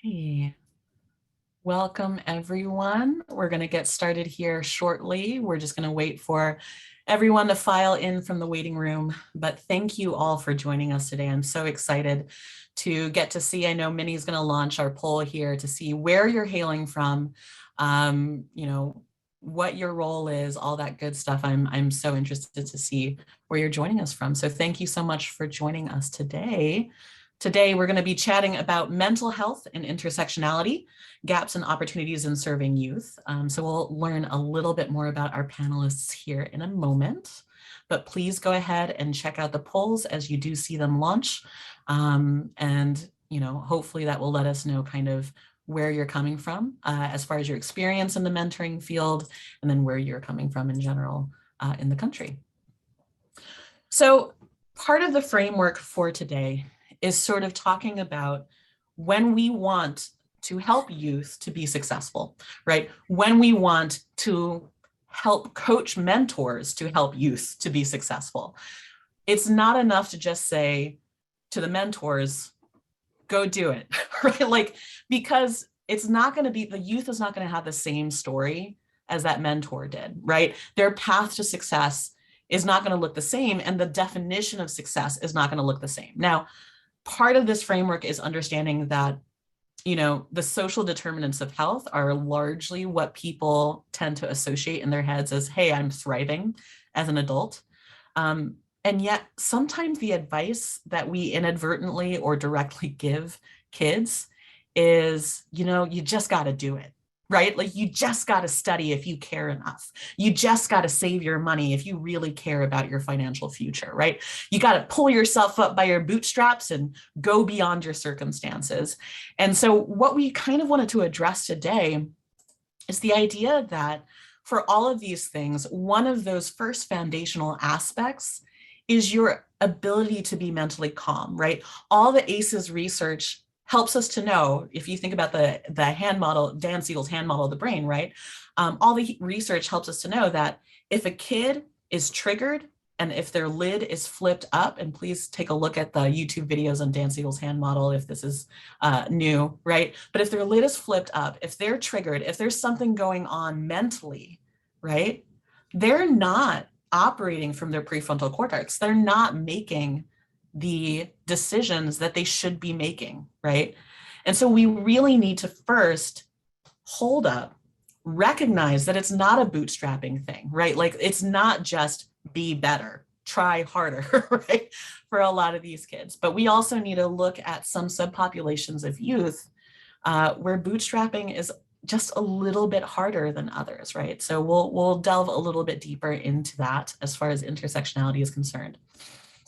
Hey, welcome everyone. We're going to get started here shortly. We're just going to wait for everyone to file in from the waiting room. But thank you all for joining us today. I'm so excited to get to see. I know Minnie's going to launch our poll here to see where you're hailing from, what your role is, all that good stuff. I'm so interested to see where you're joining us from. So thank you so much for joining us today. Today, we're going to be chatting about mental health and intersectionality, gaps and opportunities in serving youth. So we'll learn a little bit more about our panelists here in a moment, but please go ahead and check out the polls as you do see them launch. Hopefully that will let us know kind of where you're coming from as far as your experience in the mentoring field, and then where you're coming from in general in the country. So part of the framework for today is sort of talking about when we want to help youth to be successful, right? When we want to help coach mentors to help youth to be successful. It's not enough to just say to the mentors, go do it, right? Because it's not going to be, the youth is not going to have the same story as that mentor did, right? Their path to success is not going to look the same, and the definition of success is not going to look the same. Now, part of this framework is understanding that, the social determinants of health are largely what people tend to associate in their heads as, hey, I'm thriving as an adult. And yet sometimes the advice that we inadvertently or directly give kids is, you just got to do it. Right? You just got to study if you care enough. You just got to save your money if you really care about your financial future, right? You got to pull yourself up by your bootstraps and go beyond your circumstances. And so what we kind of wanted to address today is the idea that for all of these things, one of those first foundational aspects is your ability to be mentally calm, right? All the ACEs research helps us to know, if you think about the hand model, Dan Siegel's hand model of the brain, right? All the research helps us to know that if a kid is triggered and if their lid is flipped up, and please take a look at the YouTube videos on Dan Siegel's hand model if this is new, right? But if their lid is flipped up, if they're triggered, if there's something going on mentally, right? They're not operating from their prefrontal cortex. They're not making the decisions that they should be making, right? And so we really need to first hold up, recognize that it's not a bootstrapping thing, right? It's not just be better, try harder, right? For a lot of these kids. But we also need to look at some subpopulations of youth where bootstrapping is just a little bit harder than others, right? So we'll delve a little bit deeper into that as far as intersectionality is concerned.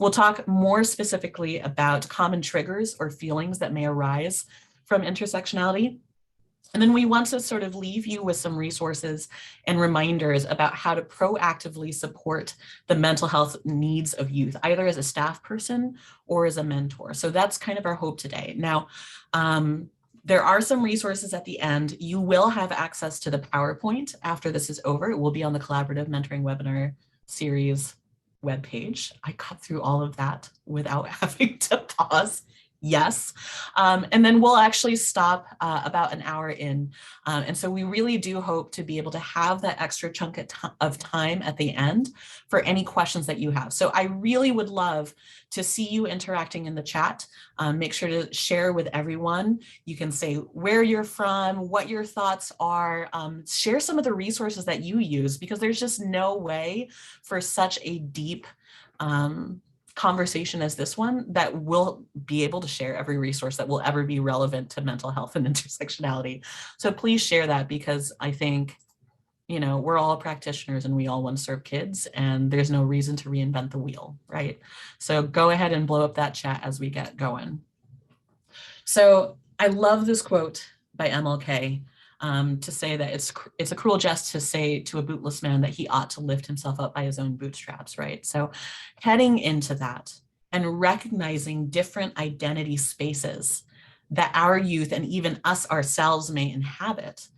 We'll talk more specifically about common triggers or feelings that may arise from intersectionality. And then we want to sort of leave you with some resources and reminders about how to proactively support the mental health needs of youth, either as a staff person or as a mentor. So that's kind of our hope today. Now, there are some resources at the end. You will have access to the PowerPoint after this is over. It will be on the Collaborative Mentoring Webinar Series webpage. I got through all of that without having to pause. Yes. And then we'll actually stop about an hour in. And so we really do hope to be able to have that extra chunk of time at the end for any questions that you have. So I really would love to see you interacting in the chat. Make sure to share with everyone. You can say where you're from, what your thoughts are, share some of the resources that you use, because there's just no way for such a deep conversation as this one that we'll be able to share every resource that will ever be relevant to mental health and intersectionality. So please share that, because I think, we're all practitioners and we all want to serve kids, and there's no reason to reinvent the wheel, right? So go ahead and blow up that chat as we get going. So I love this quote by MLK. To say that it's a cruel jest to say to a bootless man that he ought to lift himself up by his own bootstraps, right? So heading into that and recognizing different identity spaces that our youth and even us ourselves may inhabit.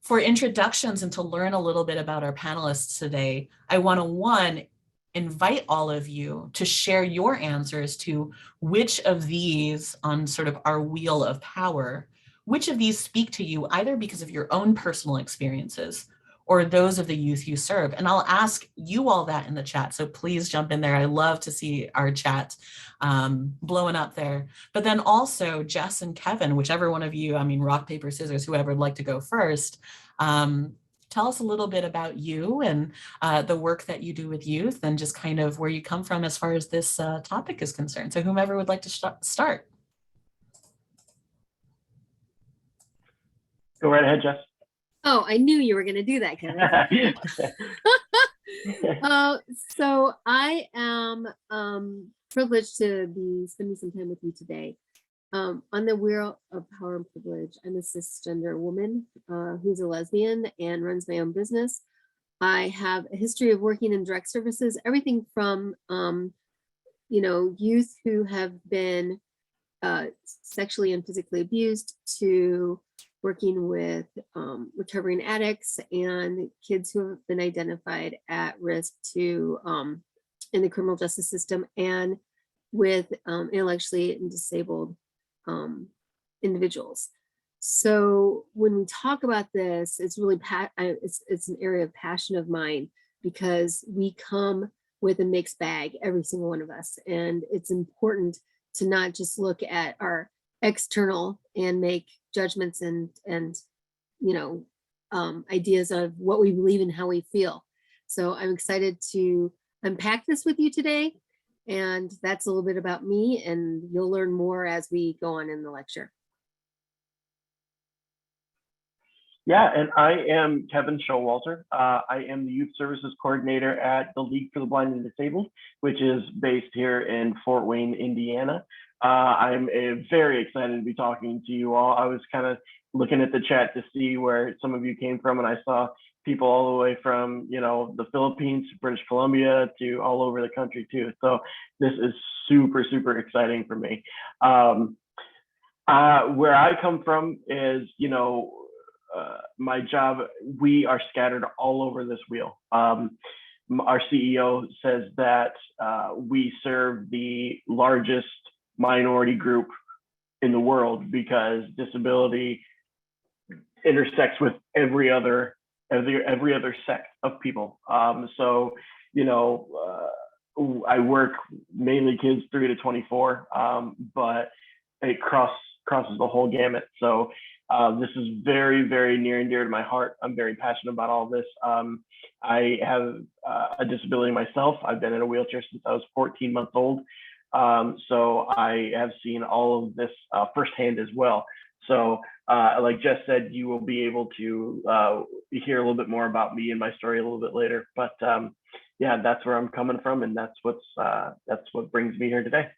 For introductions and to learn a little bit about our panelists today, I want to invite all of you to share your answers to which of these on sort of our wheel of power which of these speak to you either because of your own personal experiences or those of the youth you serve? And I'll ask you all that in the chat, so please jump in there. I love to see our chat blowing up there. But then also Jess and Kevin, whichever one of you, I mean, rock, paper, scissors, whoever would like to go first, tell us a little bit about you and the work that you do with youth and just kind of where you come from as far as this topic is concerned. So whomever would like to start. Go right ahead, Jess. Oh, I knew you were going to do that, Kevin. So I am privileged to be spending some time with you today. On the wheel of power and privilege, I'm a cisgender woman who's a lesbian and runs my own business. I have a history of working in direct services, everything from youth who have been sexually and physically abused to working with recovering addicts and kids who have been identified at risk to in the criminal justice system, and with intellectually and disabled individuals. So when we talk about this, it's really it's an area of passion of mine, because we come with a mixed bag, every single one of us, and it's important to not just look at our external and make judgments and ideas of what we believe and how we feel. So I'm excited to unpack this with you today, and that's a little bit about me, and you'll learn more as we go on in the lecture. Yeah, and I am Kevin Showalter. I am the Youth Services Coordinator at the League for the Blind and Disabled, which is based here in Fort Wayne, Indiana. I'm very excited to be talking to you all. I was kind of looking at the chat to see where some of you came from, and I saw people all the way from, the Philippines, British Columbia, to all over the country too. So this is super, super exciting for me. Where I come from is, my job, we are scattered all over this wheel. Our CEO says that we serve the largest minority group in the world because disability intersects with every other sect of people. So, I work mainly kids 3 to 24, but it crosses the whole gamut. So this is very, very near and dear to my heart. I'm very passionate about all this. I have a disability myself. I've been in a wheelchair since I was 14 months old. So I have seen all of this firsthand as well. So like Jess said, you will be able to hear a little bit more about me and my story a little bit later. But yeah, that's where I'm coming from, and that's what brings me here today.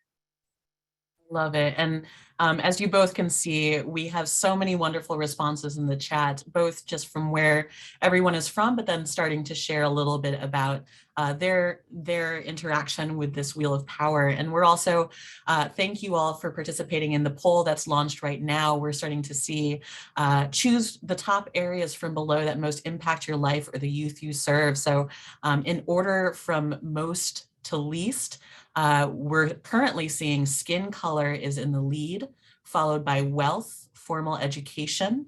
Love it. And as you both can see, we have so many wonderful responses in the chat, both just from where everyone is from, but then starting to share a little bit about their interaction with this wheel of power. And we're also, thank you all for participating in the poll that's launched right now. We're starting to see, choose the top areas from below that most impact your life or the youth you serve. So in order from most to least, we're currently seeing skin color is in the lead, followed by wealth, formal education,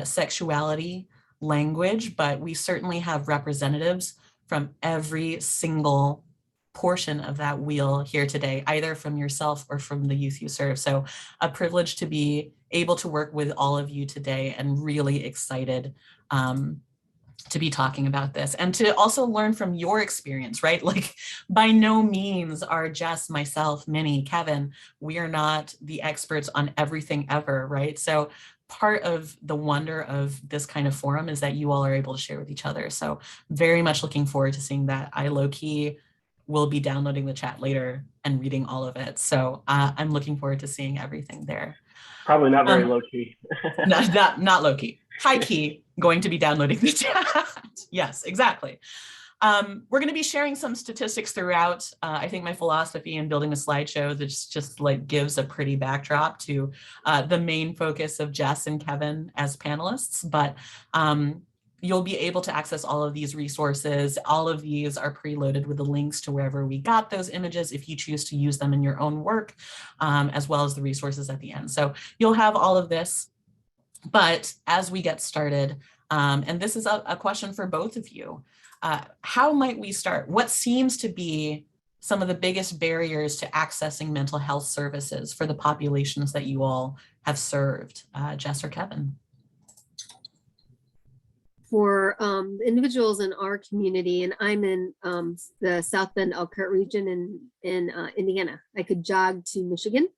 sexuality, language, but we certainly have representatives from every single portion of that wheel here today, either from yourself or from the youth you serve. So a privilege to be able to work with all of you today, and really excited to be talking about this and to also learn from your experience, right? Like, by no means are Jess, myself, Minnie, Kevin, we are not the experts on everything ever, right? So part of the wonder of this kind of forum is that you all are able to share with each other. So very much looking forward to seeing that. I low-key will be downloading the chat later and reading all of it. So I'm looking forward to seing everything there. Probably not very low-key. not low-key. High-key, going to be downloading the chat. Yes, exactly. We're going to be sharing some statistics throughout. I think my philosophy in building a slideshow that just like gives a pretty backdrop to the main focus of Jess and Kevin as panelists, but you'll be able to access all of these resources. All of these are preloaded with the links to wherever we got those images if you choose to use them in your own work, as well as the resources at the end. So you'll have all of this But as we get started, and this is a question for both of you, how might we start? What seems to be some of the biggest barriers to accessing mental health services for the populations that you all have served? Jess or Kevin? For individuals in our community, and I'm in the South Bend Elkhart region in Indiana. I could jog to Michigan.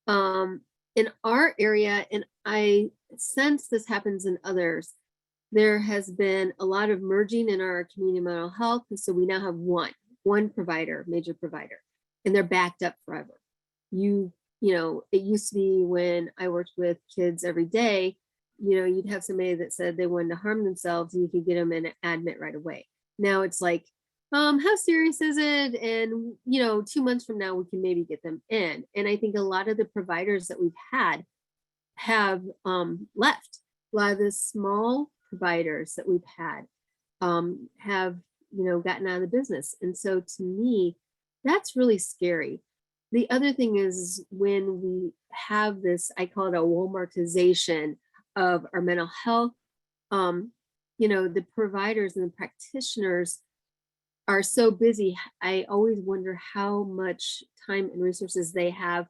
In our area, and I sense this happens in others, there has been a lot of merging in our community mental health. So we now have one provider, major provider, and they're backed up forever. You know, it used to be when I worked with kids every day, you know, you'd have somebody that said they wanted to harm themselves and you could get them in admit right away. Now it's like, how serious is it? And, you know, 2 months from now, we can maybe get them in. And I think a lot of the providers that we've had have left. A lot of the small providers that we've had have, you know, gotten out of the business. And so to me, that's really scary. The other thing is when we have this, I call it a Walmartization of our mental health, you know, the providers and the practitioners are so busy. I always wonder how much time and resources they have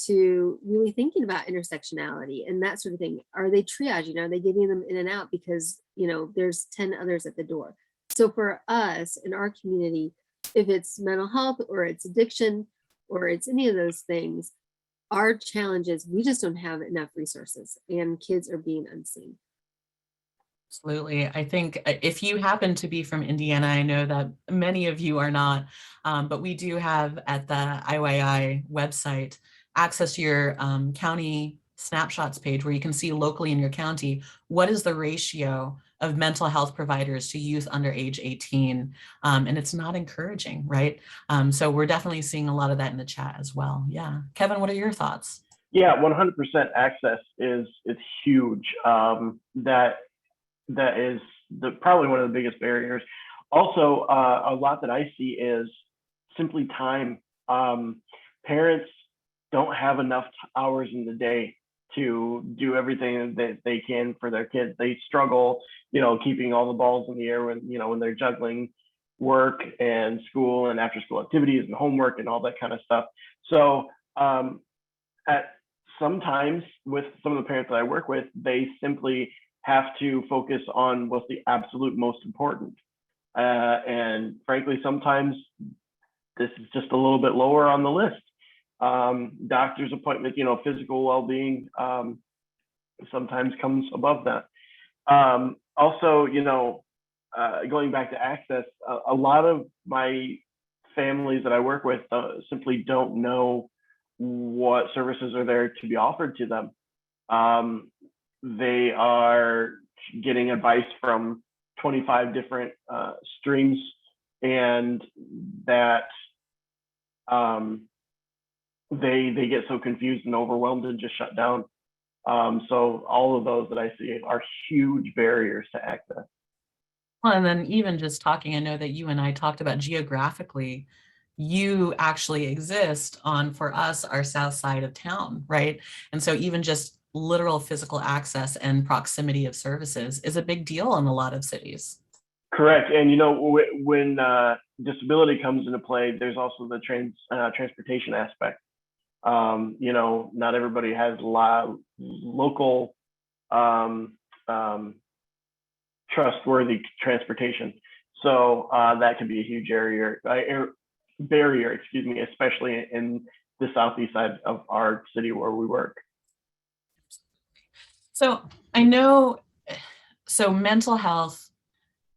to really thinking about intersectionality and that sort of thing. Are they triaging? Are they getting them in and out because, you know, there's 10 others at the door? So for us in our community, if it's mental health or it's addiction or it's any of those things, our challenge is we just don't have enough resources and kids are being unseen. Absolutely. I think if you happen to be from Indiana, I know that many of you are not, but we do have at the IYI website access to your county snapshots page where you can see locally in your county, what is the ratio of mental health providers to youth under age 18? And it's not encouraging, right? So we're definitely seeing a lot of that in the chat as well. Yeah. Kevin, what are your thoughts? Yeah, 100% access is huge. That is probably one of the biggest barriers. Also, a lot that I see is simply time. Parents don't have enough hours in the day to do everything that they can for their kids. They struggle, you know, keeping all the balls in the air when, you know, when they're juggling work and school and after school activities and homework and all that kind of stuff. So sometimes with some of the parents that I work with, they simply have to focus on what's the absolute most important. And frankly, sometimes this is just a little bit lower on the list. Doctor's appointment, you know, physical well-being sometimes comes above that. Also, you know, going back to access, a lot of my families that I work with simply don't know what services are there to be offered to them. They are getting advice from 25 different streams, and that they get so confused and overwhelmed and just shut down. So all of those that I see are huge barriers to access. Well, and then even just talking, I know that you and I talked about geographically, you actually exist on, for us, our south side of town, right? And so even just literal physical access and proximity of services is a big deal in a lot of cities. Correct. And, you know, when disability comes into play, there's also the transportation aspect. You know, not everybody has local trustworthy transportation. So that can be a huge barrier, excuse me, especially in the southeast side of our city where we work. So I know, so mental health,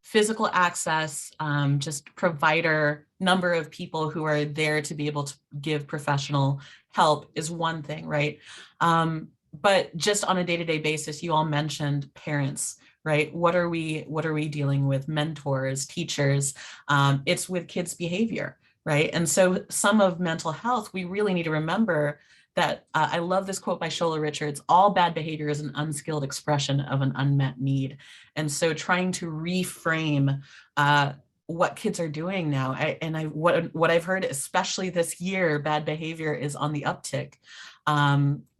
physical access, just provider, number of people who are there to be able to give professional help is one thing, right? But just on a day-to-day basis, you all mentioned parents, right? What are we dealing with? Mentors, teachers, it's with kids' behavior, right? And so some of mental health, we really need to remember that I love this quote by Shola Richards, all bad behavior is an unskilled expression of an unmet need. And so trying to reframe what kids are doing now. What I've heard, especially this year, bad behavior is on the uptick.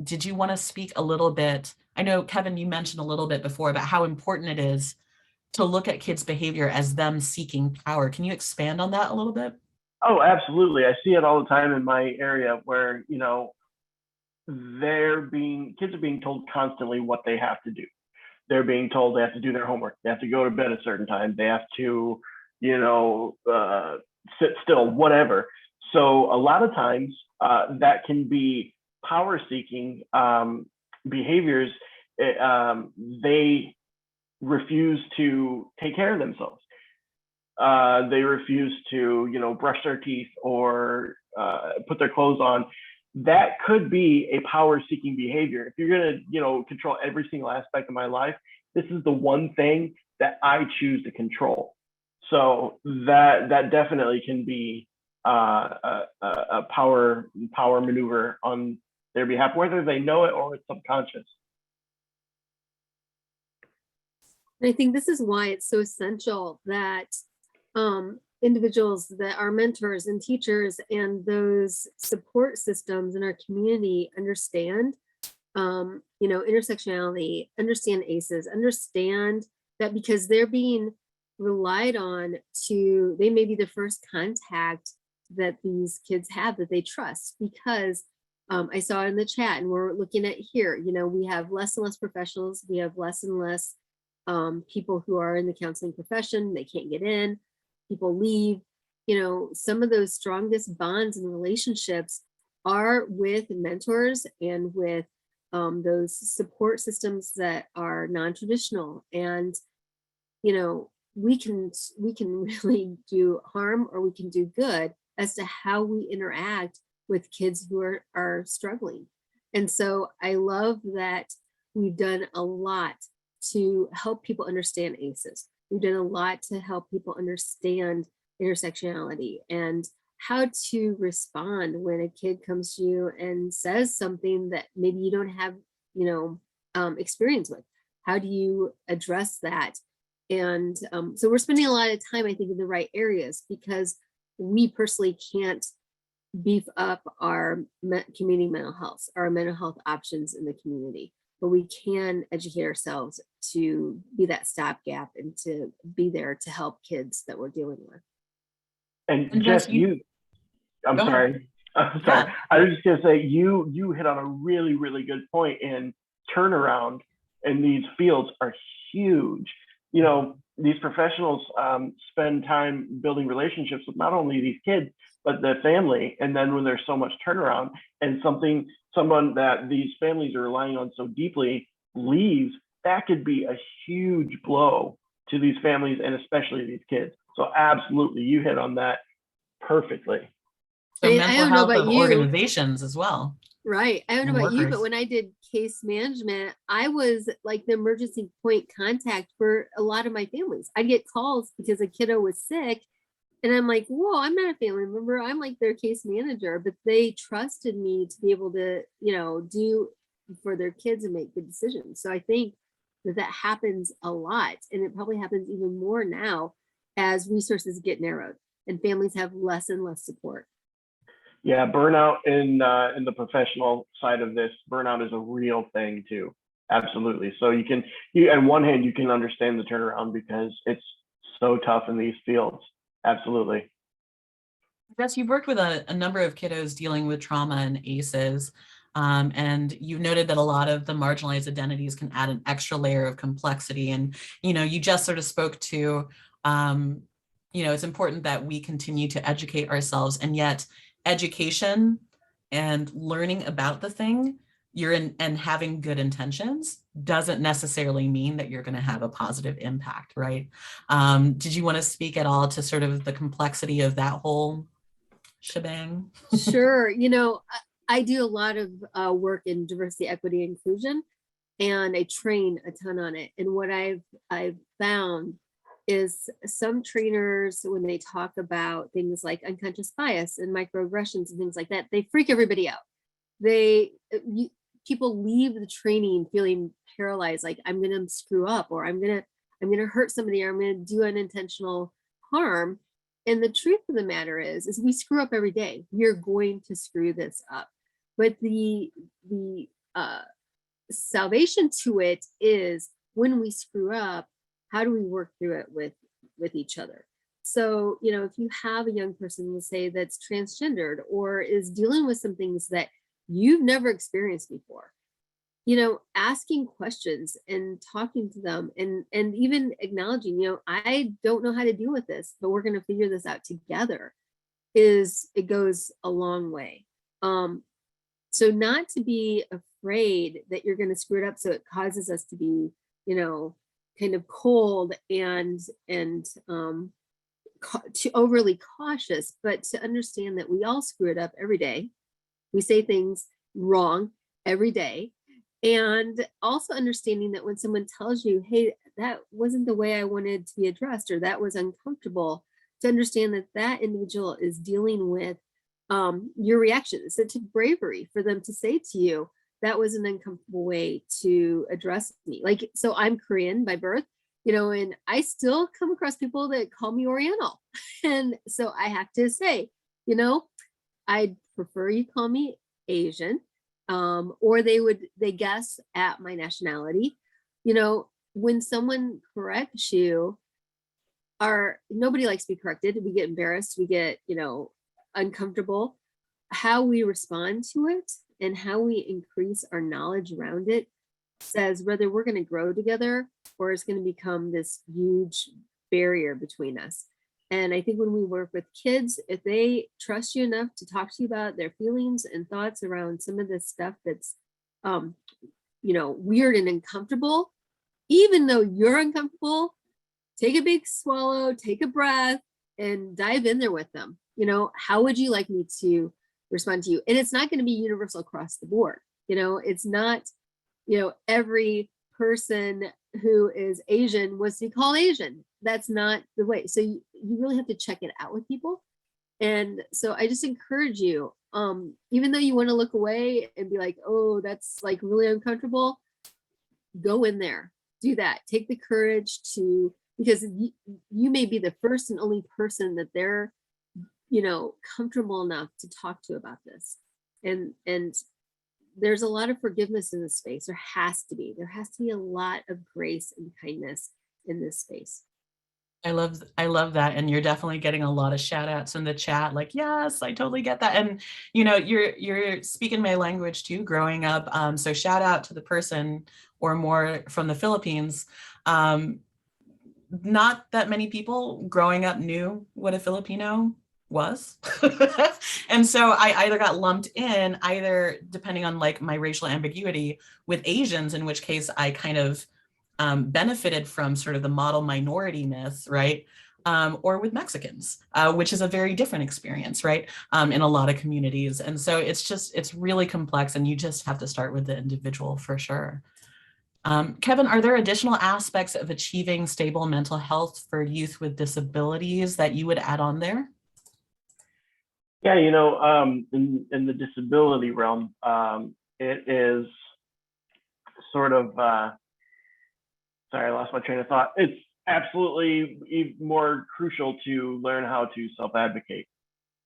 Did you want to speak a little bit I know, Kevin, you mentioned a little bit before about how important it is to look at kids' behavior as them seeking power. Can you expand on that a little bit? Oh, absolutely. I see it all the time in my area where, kids are being told constantly what they have to do. They're being told they have to do their homework. They have to go to bed at a certain time. They have to, sit still, whatever. So a lot of times that can be power seeking behaviors. They refuse to take care of themselves. They refuse to, brush their teeth or put their clothes on. That could be a power-seeking behavior. If you're gonna, control every single aspect of my life, this is the one thing that I choose to control. So that definitely can be a power maneuver on their behalf, whether they know it or it's subconscious. And I think this is why it's so essential that individuals that are mentors and teachers and those support systems in our community understand, intersectionality, understand ACEs, understand that because they're being relied on they may be the first contact that these kids have that they trust. Because I saw in the chat, and we're looking at here, we have less and less professionals, we have less and less people who are in the counseling profession, they can't get in, people leave. Some of those strongest bonds and relationships are with mentors and with those support systems that are non-traditional. And we can really do harm or we can do good as to how we interact with kids who are struggling. And so I love that we've done a lot to help people understand ACEs. We've done a lot to help people understand intersectionality and how to respond when a kid comes to you and says something that maybe you don't have, experience with. How do you address that? And so we're spending a lot of time, I think, in the right areas, because we personally can't beef up our community mental health, our mental health options in the community, but we can educate ourselves to be that stopgap and to be there to help kids that we're dealing with. And Jess, I'm sorry. Yeah. I was just gonna say you hit on a really, really good point. In turnaround in these fields are huge. These professionals spend time building relationships with not only these kids, but the family. And then when there's so much turnaround and someone that these families are relying on so deeply leaves, that could be a huge blow to these families and especially these kids. So absolutely, you hit on that perfectly. So mental health of organizations as well. Right. I don't know about you, but when I did case management, I was like the emergency point contact for a lot of my families. I'd get calls because a kiddo was sick. And I'm like, whoa, I'm not a family member. I'm like their case manager, but they trusted me to be able to, do for their kids and make good decisions. So I think that happens a lot. And it probably happens even more now as resources get narrowed and families have less and less support. Yeah, burnout in the professional side of this, burnout is a real thing too. Absolutely. So on one hand, you can understand the turnaround because it's so tough in these fields. Absolutely. Jess, you've worked with a number of kiddos dealing with trauma and ACEs, and you've noted that a lot of the marginalized identities can add an extra layer of complexity. And, you just sort of spoke to, it's important that we continue to educate ourselves, and yet education and learning about the thing you're in and having good intentions doesn't necessarily mean that you're going to have a positive impact, right? Did you want to speak at all to sort of the complexity of that whole shebang? Sure. I do a lot of work in diversity, equity, inclusion, and I train a ton on it. And what I've found is some trainers, when they talk about things like unconscious bias and microaggressions and things like that, they freak everybody out. People leave the training feeling paralyzed, like I'm going to screw up, or I'm going to hurt somebody, or I'm going to do unintentional harm. And the truth of the matter is we screw up every day. You're going to screw this up. But the salvation to it is when we screw up, how do we work through it with each other? So, you know, if you have a young person, let's say, that's transgendered or is dealing with some things that you've never experienced before, you know, asking questions and talking to them and even acknowledging, you know, I don't know how to deal with this, but we're going to figure this out together, it goes a long way. So not to be afraid that you're going to screw it up, so it causes us to be, you know, kind of cold and too overly cautious, but to understand that we all screw it up every day. We say things wrong every day. And also understanding that when someone tells you, hey, that wasn't the way I wanted to be addressed, or that was uncomfortable, to understand that that individual is dealing with your reactions. It took bravery for them to say to you, that was an uncomfortable way to address me. Like, so I'm Korean by birth, you know, and I still come across people that call me Oriental. And so I have to say, you know, I'd prefer you call me Asian, or they guess at my nationality. You know, when someone corrects you, nobody likes to be corrected. We get embarrassed, we get, you know, uncomfortable. How we respond to it and how we increase our knowledge around it says whether we're going to grow together or it's going to become this huge barrier between us. And I think when we work with kids, if they trust you enough to talk to you about their feelings and thoughts around some of this stuff that's, you know, weird and uncomfortable, even though you're uncomfortable, take a big swallow, take a breath, and dive in there with them. You know, how would you like me to respond to you? And it's not going to be universal across the board. You know, it's not, you know, every person who is Asian was to be called Asian. That's not the way. So you really have to check it out with people. And so I just encourage you, even though you want to look away and be like, oh, that's like really uncomfortable, go in there, do that. Take the courage to, because you may be the first and only person that they're, you know, comfortable enough to talk to about this. And there's a lot of forgiveness in this space. There has to be a lot of grace and kindness in this space. I love that. And you're definitely getting a lot of shout outs in the chat. Like, yes, I totally get that. And, you know, you're speaking my language too, growing up. So shout out to the person or more from the Philippines. Not that many people growing up knew what a Filipino was. And so I either got lumped in, either depending on like my racial ambiguity, with Asians, in which case I kind of benefited from sort of the model minority myth, right? Or with Mexicans, which is a very different experience, right? In a lot of communities. And so it's really complex, and you just have to start with the individual for sure. Kevin, are there additional aspects of achieving stable mental health for youth with disabilities that you would add on there? Yeah, you know, in the disability realm, it is sort of, sorry, I lost my train of thought. It's absolutely more crucial to learn how to self-advocate.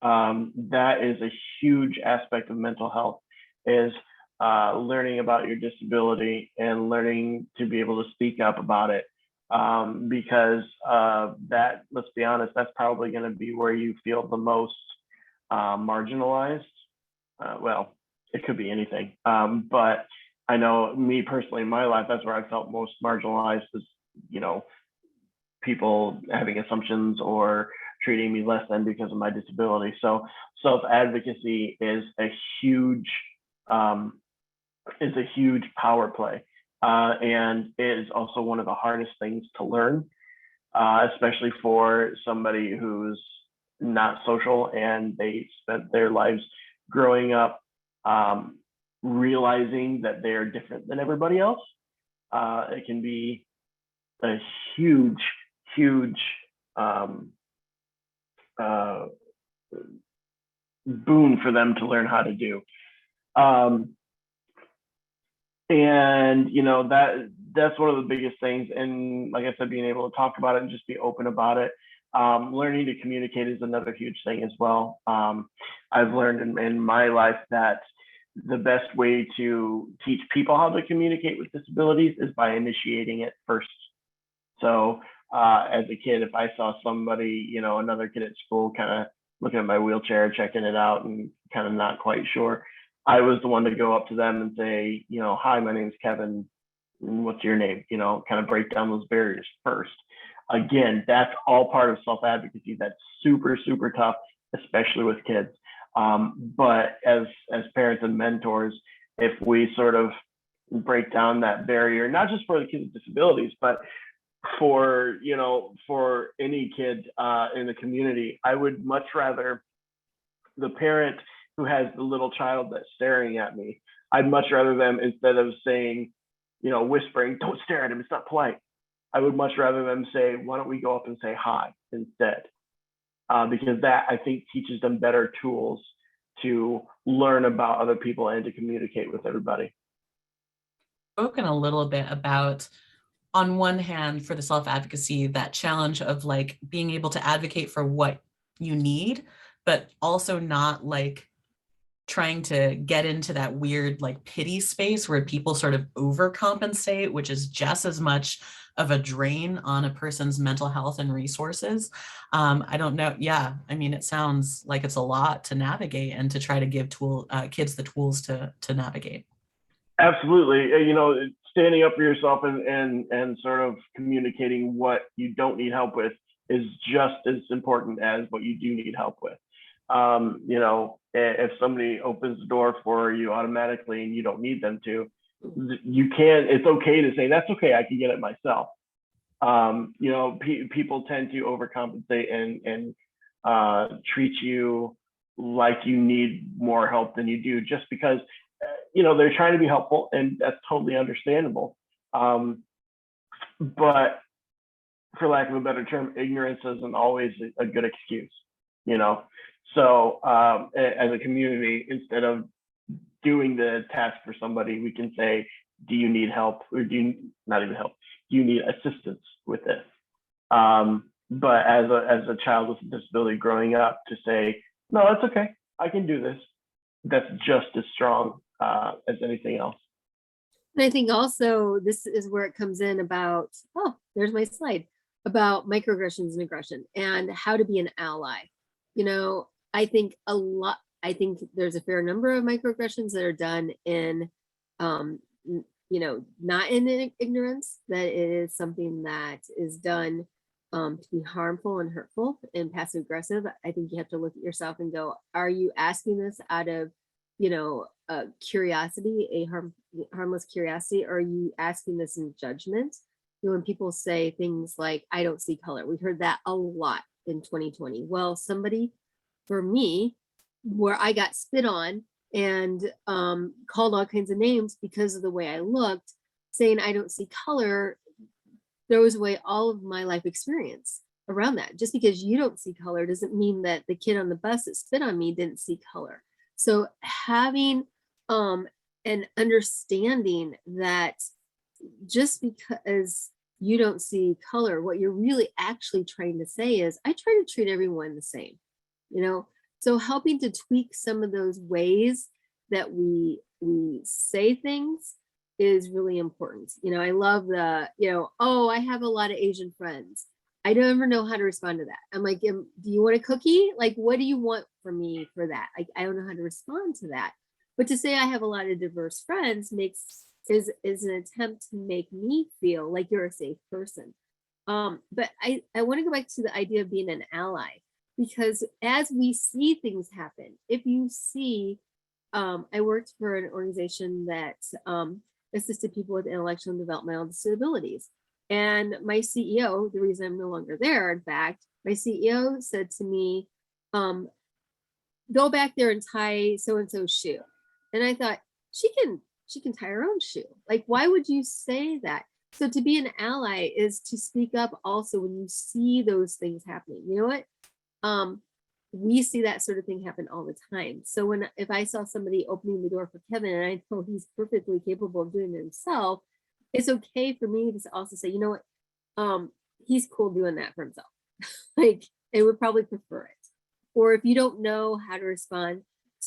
That is a huge aspect of mental health, is learning about your disability and learning to be able to speak up about it. Because that, let's be honest, that's probably going to be where you feel the most marginalized. Well, it could be anything, but I know me personally in my life, that's where I felt most marginalized, is, you know, people having assumptions or treating me less than because of my disability. So self-advocacy is a huge power play, and is also one of the hardest things to learn, especially for somebody who's not social and they spent their lives growing up realizing that they're different than everybody else. It can be a huge boon for them to learn how to do. And you know, that's one of the biggest things. And like I said, being able to talk about it and just be open about it. Learning to communicate is another huge thing as well. I've learned in my life that the best way to teach people how to communicate with disabilities is by initiating it first. So as a kid, if I saw somebody, you know, another kid at school kind of looking at my wheelchair, checking it out and kind of not quite sure, I was the one to go up to them and say, you know, hi, my name's Kevin. What's your name? You know, kind of break down those barriers first. Again, that's all part of self-advocacy. That's super, super tough, especially with kids. But as parents and mentors, if we sort of break down that barrier, not just for the kids with disabilities, but for, you know, for any kid in the community, I would much rather the parent who has the little child that's staring at me, I'd much rather them, instead of saying, you know, whispering, don't stare at him, it's not polite. I would much rather them say, why don't we go up and say hi instead? Because that, I think, teaches them better tools to learn about other people and to communicate with everybody. Spoken a little bit about, on one hand, for the self-advocacy, that challenge of like being able to advocate for what you need, but also not like trying to get into that weird like pity space where people sort of overcompensate, which is just as much of a drain on a person's mental health and resources. I don't know. Yeah, I mean, it sounds like it's a lot to navigate and to try to give kids the tools to navigate. Absolutely. You know, standing up for yourself and sort of communicating what you don't need help with is just as important as what you do need help with. You know, if somebody opens the door for you automatically and you don't need them to, you can, it's okay to say, that's okay, I can get it myself. You know, people tend to overcompensate and treat you like you need more help than you do, just because, you know, they're trying to be helpful, and that's totally understandable. But for lack of a better term, ignorance isn't always a good excuse, you know? So as a community, instead of doing the task for somebody, we can say, do you need help? Or do you not even help? Do you need assistance with this? But as a child with a disability growing up, to say, no, that's okay, I can do this. That's just as strong as anything else. And I think also this is where it comes in about, oh, there's my slide, about microaggressions and aggression and how to be an ally. You know, I think there's a fair number of microaggressions that are done in, you know, not in ignorance, that it is something that is done to be harmful and hurtful and passive aggressive. I think you have to look at yourself and go, are you asking this out of, you know, curiosity, a harmless curiosity, or are you asking this in judgment? You know, when people say things like, I don't see color, we've heard that a lot in 2020. Well, somebody, for me, where I got spit on and called all kinds of names because of the way I looked, saying I don't see color, throws away all of my life experience around that. Just because you don't see color doesn't mean that the kid on the bus that spit on me didn't see color. So having an understanding that just because you don't see color, what you're really actually trying to say is, I try to treat everyone the same, you know? So helping to tweak some of those ways that we say things is really important. You know, I love the, you know, oh, I have a lot of Asian friends. I don't ever know how to respond to that. I'm like, do you want a cookie? Like, what do you want from me for that? I don't know how to respond to that. But to say I have a lot of diverse friends is an attempt to make me feel like you're a safe person. But I want to go back to the idea of being an ally, because as we see things happen, if you see, I worked for an organization that assisted people with intellectual and developmental disabilities. And my CEO, the reason I'm no longer there, in fact, my CEO said to me, go back there and tie so-and-so's shoe. And I thought, she can tie her own shoe. Like, why would you say that? So to be an ally is to speak up also when you see those things happening. You know what? We see that sort of thing happen all the time. So if I saw somebody opening the door for Kevin and I know he's perfectly capable of doing it himself, it's okay for me to also say, you know what? He's cool doing that for himself. Like, they would probably prefer it. Or if you don't know how to respond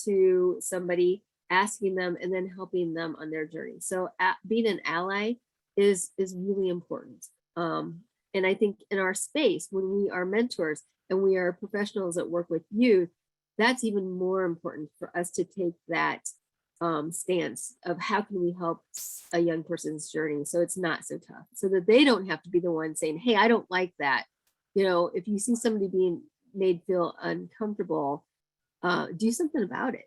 to somebody asking them, and then helping them on their journey. So being an ally is really important. And I think in our space, when we are mentors and we are professionals that work with youth, that's even more important for us to take that stance of how can we help a young person's journey so it's not so tough, so that they don't have to be the one saying, hey, I don't like that. You know, if you see somebody being made feel uncomfortable, do something about it.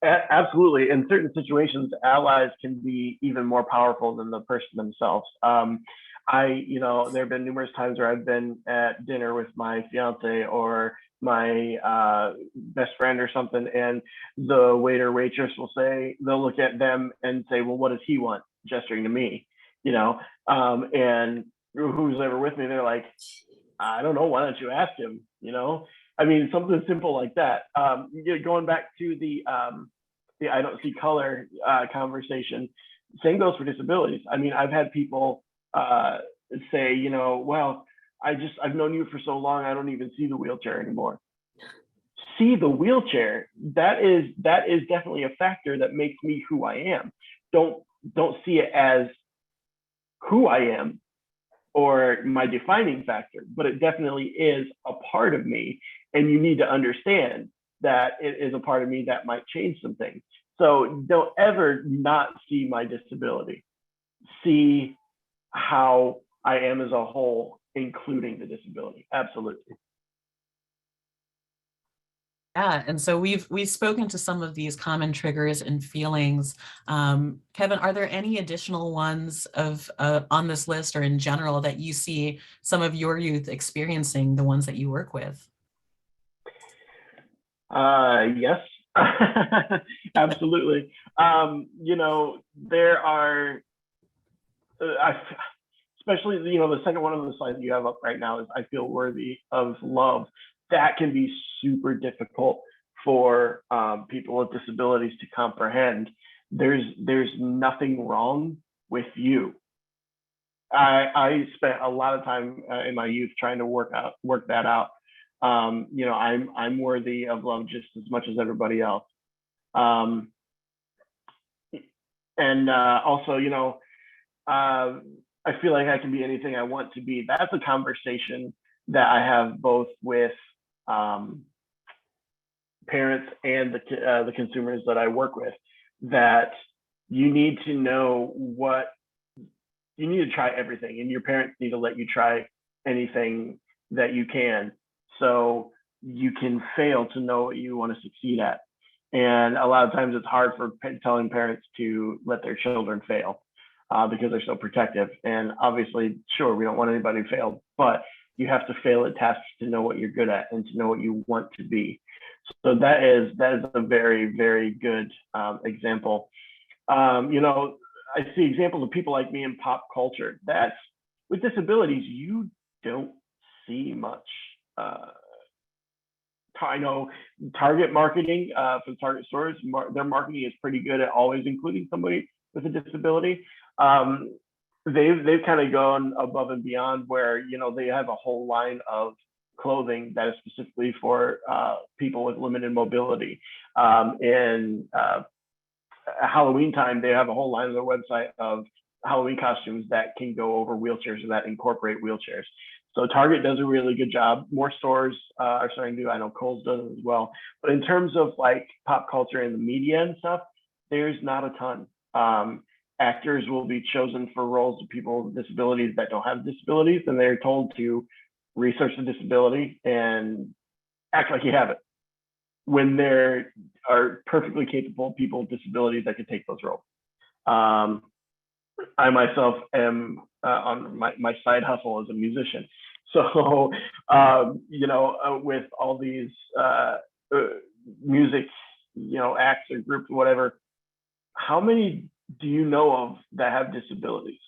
Absolutely. In certain situations, allies can be even more powerful than the person themselves. There have been numerous times where I've been at dinner with my fiance or my best friend or something, and the waiter waitress will say, they'll look at them and say, well, what does he want? Gesturing to me, and who's ever with me, they're like, I don't know, why don't you ask him? I mean, something simple like that. Going back to the I don't see color conversation, same goes for disabilities. I mean, I've had people say, well, I've known you for so long, I don't even see the wheelchair anymore. See the wheelchair, that is definitely a factor that makes me who I am. Don't see it as who I am or my defining factor, but it definitely is a part of me. And you need to understand that it is a part of me that might change some things. So don't ever not see my disability. See how I am as a whole, including the disability. Absolutely. Yeah, and so we've spoken to some of these common triggers and feelings. Kevin, are there any additional ones on this list or in general that you see some of your youth experiencing, the ones that you work with? Yes, absolutely. There are, especially, the second one of the slides you have up right now is I feel worthy of love. That can be super difficult for people with disabilities to comprehend. There's nothing wrong with you. I spent a lot of time in my youth trying to work that out. I'm worthy of love just as much as everybody else. Also, I feel like I can be anything I want to be. That's a conversation that I have both with parents and the consumers that I work with, that you need to know you need to try everything, and your parents need to let you try anything that you can, so you can fail to know what you want to succeed at. And a lot of times it's hard for telling parents to let their children fail because they're so protective. And obviously, sure, we don't want anybody to fail, but you have to fail at tasks to know what you're good at and to know what you want to be. So that is a very, very good example. I see examples of people like me in pop culture. That's, with disabilities, you don't see much. I know Target marketing for the Target stores, their marketing is pretty good at always including somebody with a disability. They've kind of gone above and beyond where, they have a whole line of clothing that is specifically for people with limited mobility. In Halloween time, they have a whole line on their website of Halloween costumes that can go over wheelchairs or that incorporate wheelchairs. So Target does a really good job. More stores are starting to do. I know Kohl's does it as well. But in terms of like pop culture and the media and stuff, there's not a ton. Actors will be chosen for roles of people with disabilities that don't have disabilities, and they're told to research the disability and act like you have it, when there are perfectly capable people with disabilities that could take those roles. I myself am on my side hustle as a musician. So, with all these music, acts or groups, whatever, how many do you know of that have disabilities?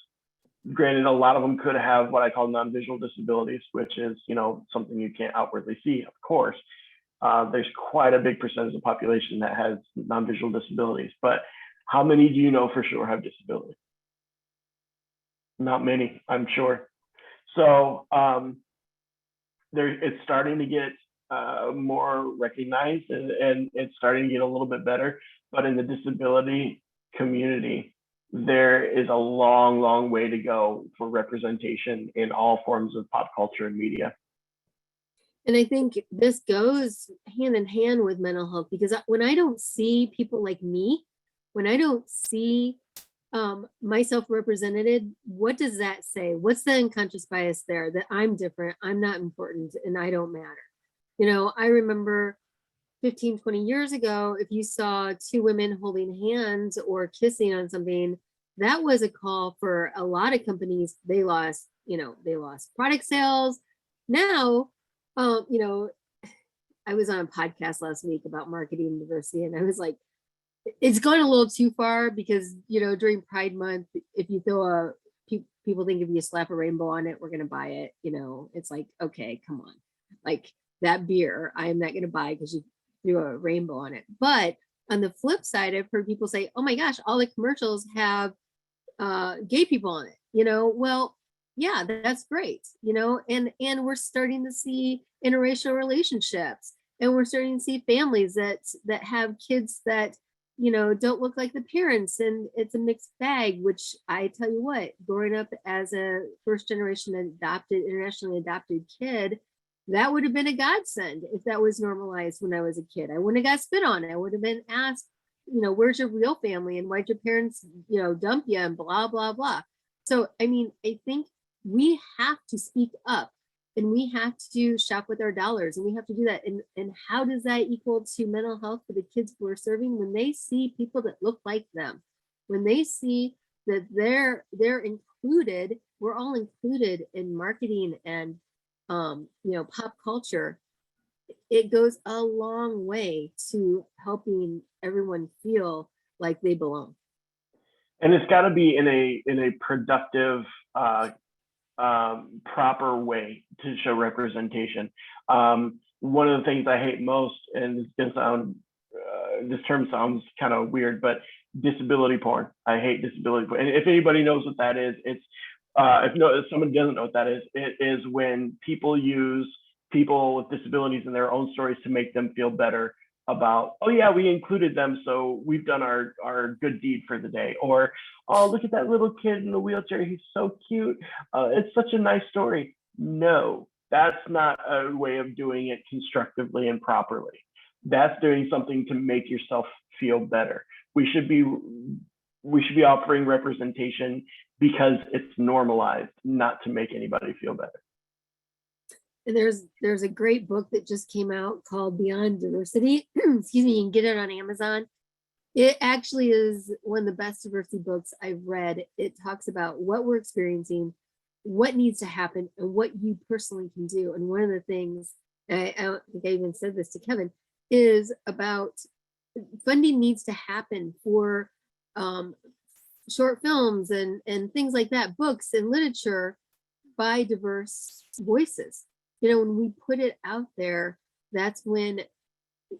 Granted, a lot of them could have what I call non-visual disabilities, which is, something you can't outwardly see, of course. There's quite a big percentage of the population that has non-visual disabilities, but how many do you know for sure have disabilities? Not many, I'm sure. So it's starting to get more recognized, and it's starting to get a little bit better. But in the disability community, there is a long, long way to go for representation in all forms of pop culture and media. And I think this goes hand in hand with mental health, because when I don't see people like me, when I don't see myself represented, what does that say? What's the unconscious bias there? That I'm different, I'm not important, and I don't matter. You know, I remember 15, 20 years ago, if you saw two women holding hands or kissing on something, that was a call for a lot of companies. They lost, they lost product sales. Now, I was on a podcast last week about marketing diversity, and I was like, it's gone a little too far, because, during Pride Month, if you throw people think if you slap a rainbow on it, we're going to buy it. It's like, okay, come on. Like that beer, I am not going to buy because you threw a rainbow on it. But on the flip side, I've heard people say, oh my gosh, all the commercials have gay people on it. Well, yeah, that's great. And we're starting to see interracial relationships, and we're starting to see families that have kids that don't look like the parents, and it's a mixed bag. Which I tell you what, growing up as a first generation internationally adopted kid, that would have been a godsend if that was normalized when I was a kid. I wouldn't have got spit on. I would have been asked, where's your real family, and why'd your parents, dump you, and blah, blah, blah. So, I think we have to speak up, and we have to shop with our dollars, and we have to do that. And how does that equal to mental health for the kids we're serving? When they see people that look like them, when they see that they're included, we're all included in marketing and pop culture, it goes a long way to helping everyone feel like they belong. And it's got to be in a productive, proper way to show representation. One of the things I hate most, and it's gonna sound, this term sounds kind of weird, but disability porn. I hate disability porn. And if anybody knows what that is, it's if someone doesn't know what that is, it is when people use people with disabilities in their own stories to make them feel better about, oh yeah, we included them, so we've done our good deed for the day. Or, oh, look at that little kid in the wheelchair, he's so cute. It's such a nice story. No, that's not a way of doing it constructively and properly. That's doing something to make yourself feel better. We should be offering representation because it's normalized, not to make anybody feel better. And there's a great book that just came out called Beyond Diversity. Excuse me, you can get it on Amazon. It actually is one of the best diversity books I've read. It talks about what we're experiencing, what needs to happen, and what you personally can do. And one of the things, I don't think I even said this to Kevin, is about funding needs to happen for short films and things like that, books and literature by diverse voices. When we put it out there, that's when,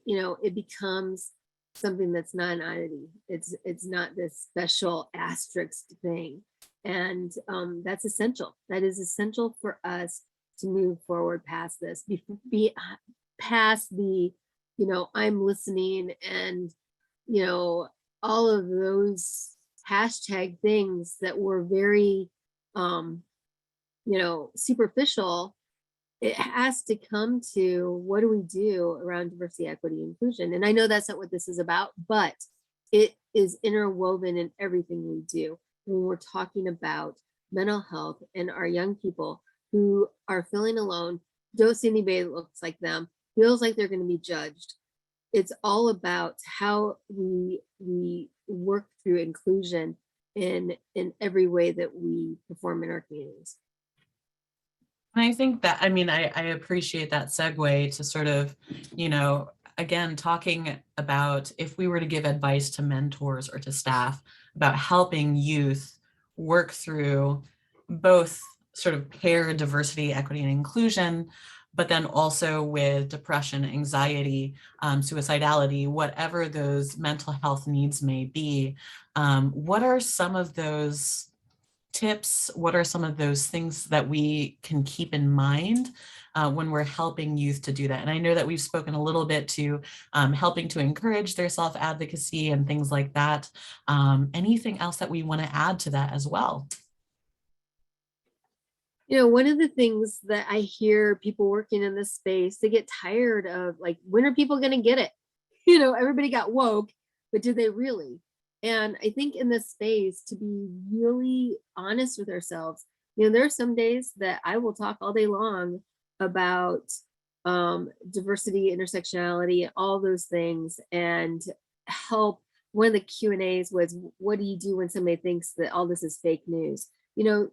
it becomes something that's not an oddity. It's not this special asterisk thing. And that's essential. That is essential for us to move forward past this, be past the, I'm listening, and, all of those hashtag things that were very, superficial. It has to come to, what do we do around diversity, equity, inclusion? And I know that's not what this is about, but it is interwoven in everything we do when we're talking about mental health and our young people who are feeling alone, don't see anybody that looks like them, feels like they're going to be judged. It's all about how we work through inclusion in every way that we perform in our communities. And I think that, I appreciate that segue to sort of, again, talking about if we were to give advice to mentors or to staff about helping youth work through both sort of pair diversity, equity, and inclusion, but then also with depression, anxiety, suicidality, whatever those mental health needs may be, what are some of those tips? What are some of those things that we can keep in mind when we're helping youth to do that? And I know that we've spoken a little bit to helping to encourage their self-advocacy and things like that. Anything else that we want to add to that as well? You know, one of the things that I hear people working in this space, they get tired of, like, when are people going to get it? You know, everybody got woke, but did they really? And I think in this space, to be really honest with ourselves, you know, there are some days that I will talk all day long about diversity, intersectionality, all those things, and help. One of the Q&As was, what do you do when somebody thinks that all this is fake news? You know,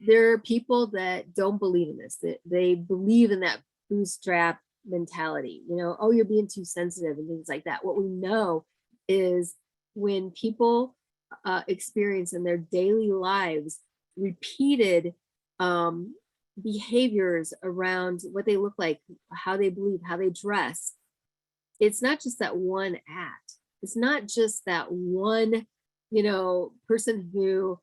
there are people that don't believe in this, that they believe in that bootstrap mentality, you know, oh, you're being too sensitive and things like that. What we know is when people experience in their daily lives repeated behaviors around what they look like, how they believe, how they dress, it's not just that one act. It's not just that one, you know, person who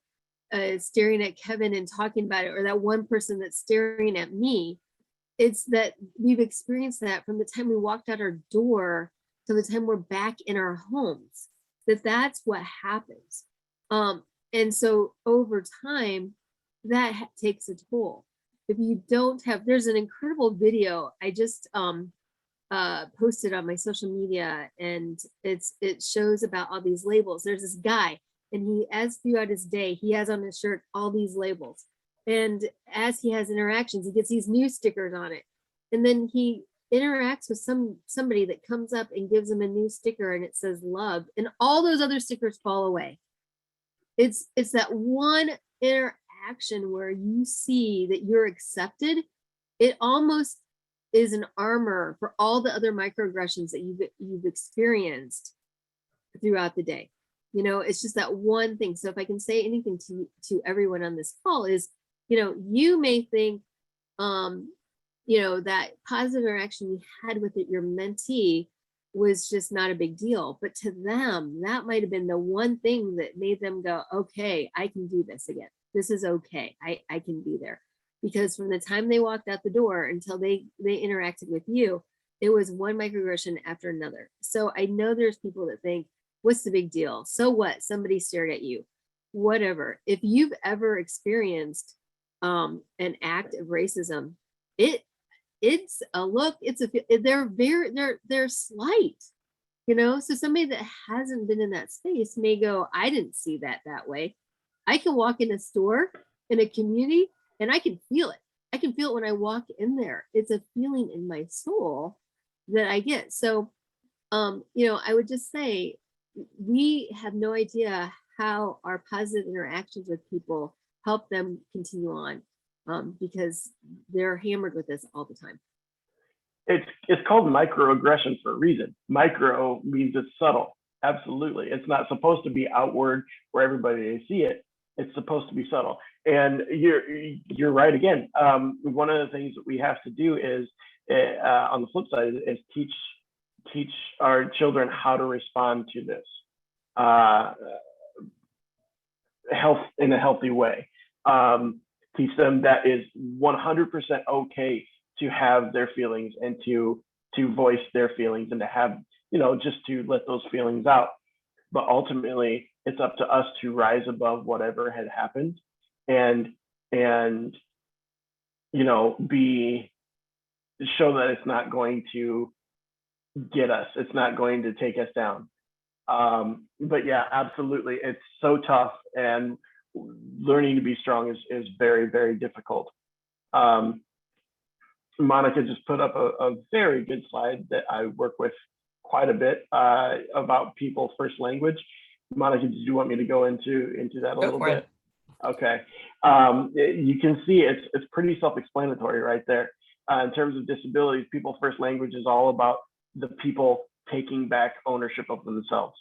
is staring at Kevin and talking about it, or that one person that's staring at me. It's that we've experienced that from the time we walked out our door to the time we're back in our homes, that's what happens. And so over time, that takes a toll. If you don't have, there's an incredible video I just posted on my social media, and it shows about all these labels. There's this guy, and he, as throughout his day, he has on his shirt all these labels. And as he has interactions, he gets these new stickers on it. And then he interacts with somebody that comes up and gives him a new sticker, and it says love, and all those other stickers fall away. It's that one interaction where you see that you're accepted. It almost is an armor for all the other microaggressions that you've experienced throughout the day. You know, it's just that one thing. So if I can say anything to everyone on this call is, you know, you may think, you know, that positive interaction you had with your mentee was just not a big deal. But to them, that might have been the one thing that made them go, okay, I can do this again. This is okay. I can be there. Because from the time they walked out the door until they interacted with you, it was one microaggression after another. So I know there's people that think, what's the big deal? So what? Somebody stared at you. Whatever. If you've ever experienced an act of racism, it's a look. They're slight. You know, so somebody that hasn't been in that space may go, I didn't see that way. I can walk in a store, in a community, and I can feel it. I can feel it when I walk in there. It's a feeling in my soul that I get. So, you know, I would just say, we have no idea how our positive interactions with people help them continue on, because they're hammered with this all the time. It's called microaggression for a reason. Micro means it's subtle. Absolutely. It's not supposed to be outward where everybody see it. It's supposed to be subtle. And you're right again. One of the things that we have to do is, on the flip side, is teach our children how to respond to this in a healthy way. Teach them that is 100% okay to have their feelings and to voice their feelings and to have, you know, just to let those feelings out. But ultimately, it's up to us to rise above whatever had happened and you know, show that it's not going to get us. It's not going to take us down. But yeah, absolutely. It's so tough, and learning to be strong is very, very difficult. Monica just put up a very good slide that I work with quite a bit about people's first language. Monica, did you want me to go into that a little bit? Okay. You can see it's pretty self-explanatory right there. In terms of disabilities, people's first language is all about the people taking back ownership of themselves.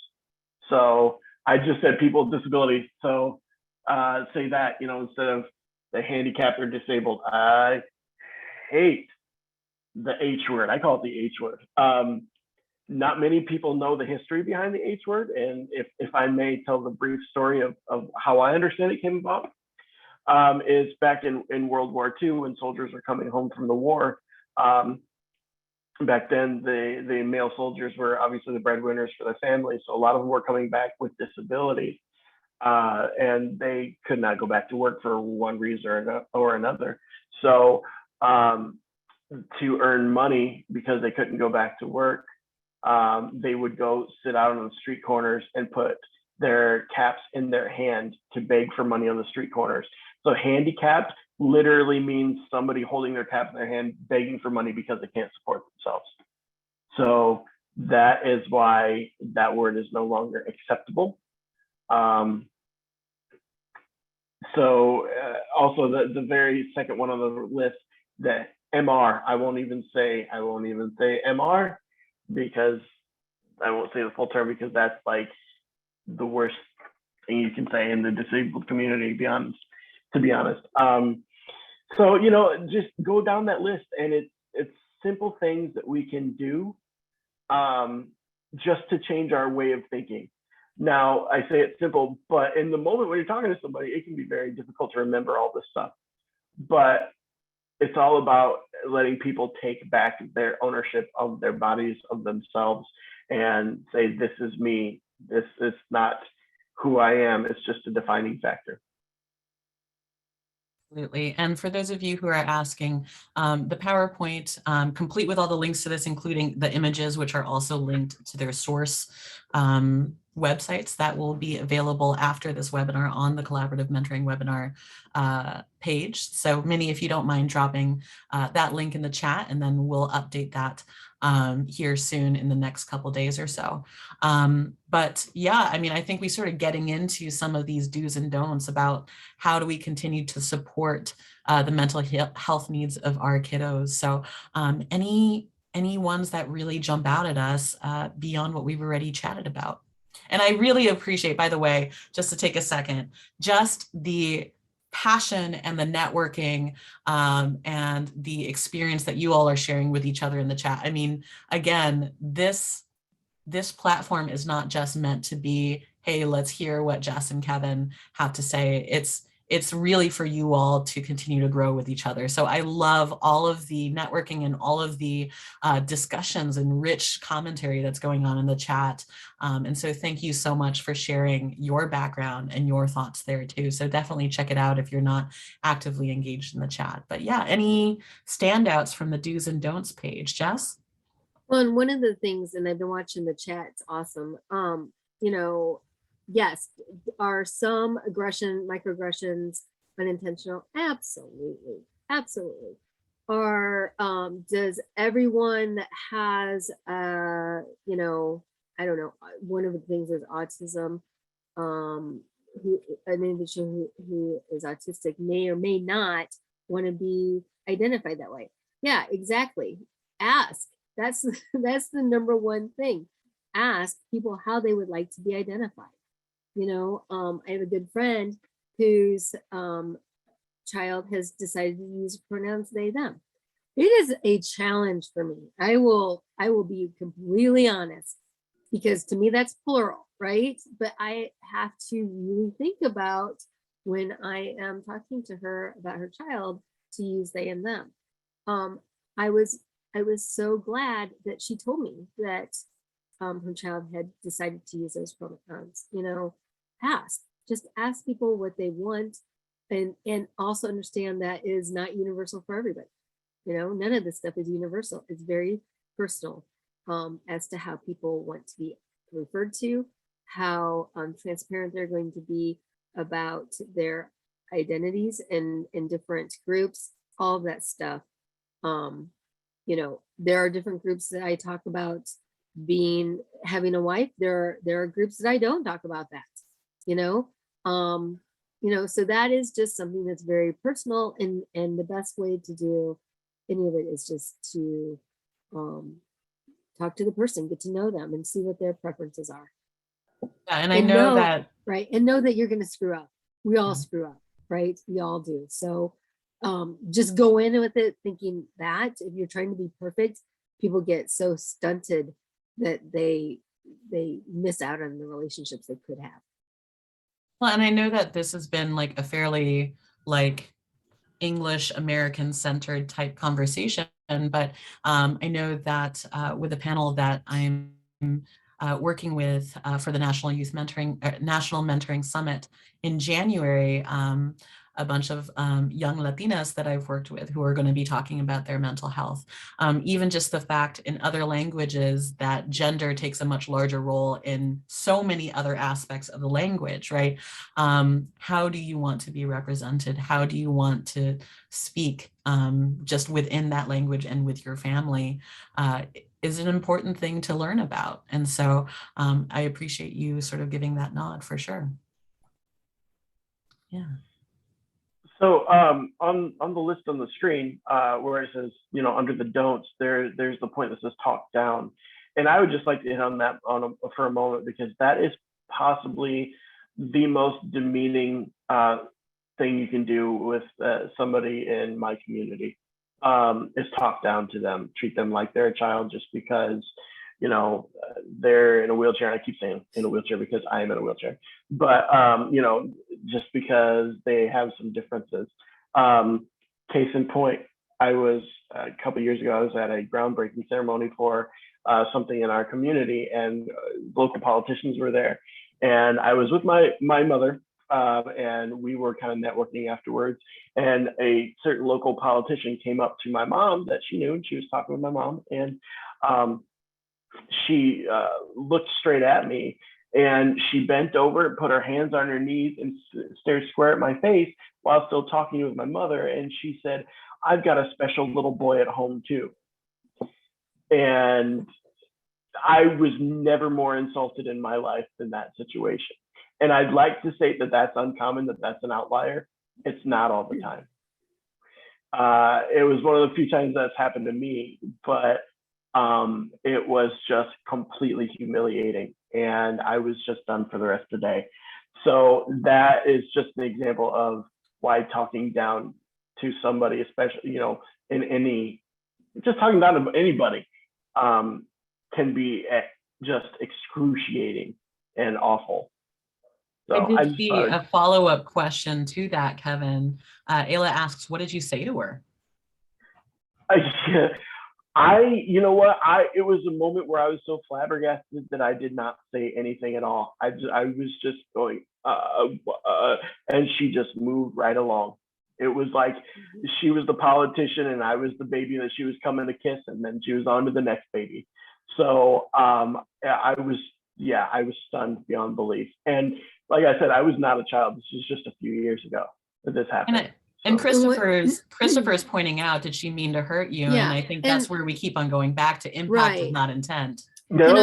So I just said people with disabilities. So say that, you know, instead of the handicapped or disabled. I hate the H word. I call it the H word. Not many people know the history behind the H word. And if I may tell the brief story of how I understand it came about. is back in World War II, when soldiers were coming home from the war. Back then, the male soldiers were obviously the breadwinners for the family, so a lot of them were coming back with disabilities, and they could not go back to work for one reason or another. So to earn money, because they couldn't go back to work, they would go sit out on the street corners and put their caps in their hand to beg for money on the street corners. So handicapped literally means somebody holding their cap in their hand, begging for money because they can't support themselves. So that is why that word is no longer acceptable. Also the very second one on the list, the MR, I won't even say MR, because I won't say the full term, because that's like the worst thing you can say in the disabled community, to be honest. So, just go down that list, and it's simple things that we can do just to change our way of thinking. Now, I say it's simple, but in the moment when you're talking to somebody, it can be very difficult to remember all this stuff. But it's all about letting people take back their ownership of their bodies, of themselves, and say, this is me. This is not who I am. It's just a defining factor. Absolutely. And for those of you who are asking, the PowerPoint, complete with all the links to this, including the images, which are also linked to their source websites, that will be available after this webinar on the Collaborative Mentoring webinar page. So Minnie, if you don't mind dropping that link in the chat, and then we'll update that here soon in the next couple days or so. But yeah, I mean, I think we sort of getting into some of these do's and don'ts about how do we continue to support the mental health needs of our kiddos. So any ones that really jump out at us beyond what we've already chatted about. And I really appreciate, by the way, just to take a second, just the passion and the networking and the experience that you all are sharing with each other in the chat. I mean, again, this platform is not just meant to be, hey, let's hear what Jess and Kevin have to say. It's really for you all to continue to grow with each other. So I love all of the networking and all of the discussions and rich commentary that's going on in the chat. And so thank you so much for sharing your background and your thoughts there too. So definitely check it out if you're not actively engaged in the chat. But yeah, any standouts from the do's and don'ts page, Jess? Well, and one of the things, and I've been watching the chat, it's awesome. Yes, are some microaggressions unintentional? Absolutely, absolutely. Does everyone that has, I don't know, one of the things is autism, an individual who is autistic may or may not want to be identified that way. Yeah, exactly. Ask. That's the number one thing. Ask people how they would like to be identified. I have a good friend whose child has decided to use pronouns they, them. It is a challenge for me. I will be completely honest, because to me that's plural, right? But I have to really think about when I am talking to her about her child to use they and them. I was so glad that she told me that her child had decided to use those pronouns. Just ask people what they want, and also understand that is not universal for everybody. None of this stuff is universal. It's very personal as to how people want to be referred to, how transparent they're going to be about their identities in different groups, all of that stuff. There are different groups that I talk about having a wife. There are groups that I don't talk about that, so that is just something that's very personal, and the best way to do any of it is just to talk to the person, get to know them, and see what their preferences are. Yeah, and I know that, right, and know that you're going to screw up. We all screw up, right? We all do. So just go in with it thinking that if you're trying to be perfect, people get so stunted that they miss out on the relationships they could have. well, and I know that this has been like a fairly like English American centered type conversation. But I know that with a panel that I'm working with for the National National Mentoring Summit in January, a bunch of young Latinas that I've worked with who are going to be talking about their mental health. Even just the fact in other languages that gender takes a much larger role in so many other aspects of the language, right? How do you want to be represented? How do you want to speak just within that language and with your family? Is an important thing to learn about. And so I appreciate you sort of giving that nod for sure. Yeah. So on the list on the screen where it says, under the don'ts, there's the point that says talk down. And I would just like to hit on that for a moment, because that is possibly the most demeaning thing you can do with somebody in my community, is talk down to them, treat them like they're a child just because they're in a wheelchair. And I keep saying in a wheelchair because I am in a wheelchair, but just because they have some differences. Case in point, I was a couple of years ago, I was at a groundbreaking ceremony for something in our community, and local politicians were there. And I was with my mother, and we were kind of networking afterwards. And a certain local politician came up to my mom that she knew, and she was talking with my mom. And she looked straight at me, and she bent over and put her hands on her knees and stared square at my face while still talking with my mother. And she said, "I've got a special little boy at home too." And I was never more insulted in my life than that situation. And I'd like to say that that's uncommon, that that's an outlier. It's not all the time. It was one of the few times that's happened to me, but it was just completely humiliating, and I was just done for the rest of the day. So that is just an example of why talking down to somebody, especially in any, just talking down to anybody, can be just excruciating and awful. So I did see a follow-up question to that, Kevin. Ayla asks, what did you say to her? You know what? It was a moment where I was so flabbergasted that I did not say anything at all. I was just going, and she just moved right along. It was like she was the politician and I was the baby that she was coming to kiss, and then she was on to the next baby. So I was stunned beyond belief. And like I said, I was not a child. This was just a few years ago that this happened. And Christopher's pointing out, did she mean to hurt you? Yeah. And I think that's where we keep on going back to impact, right, is not intent. No,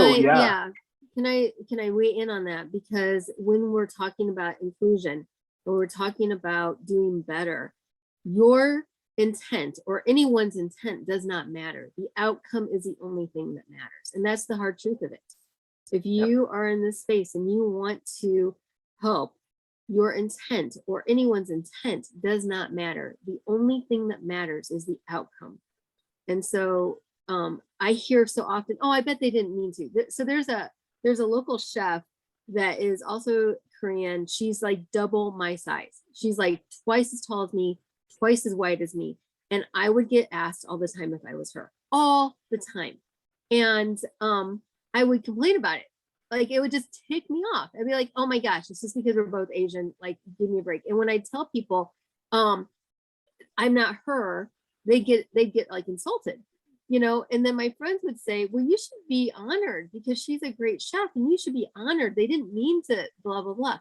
Can I weigh in on that? Because when we're talking about inclusion, when we're talking about doing better, your intent or anyone's intent does not matter. The outcome is the only thing that matters. And that's the hard truth of it. If you are in this space and you want to help, your intent or anyone's intent does not matter. The only thing that matters is the outcome. And so I hear so often, oh, I bet they didn't mean to. So there's a local chef that is also Korean. She's like double my size. She's like twice as tall as me, twice as wide as me. And I would get asked all the time if I was her, all the time. And I would complain about it. Like, it would just tick me off. I'd be like, oh my gosh, it's just because we're both Asian, like, give me a break. And when I tell people I'm not her, they get like insulted, and then my friends would say, well, you should be honored because she's a great chef and you should be honored. They didn't mean to blah, blah, blah.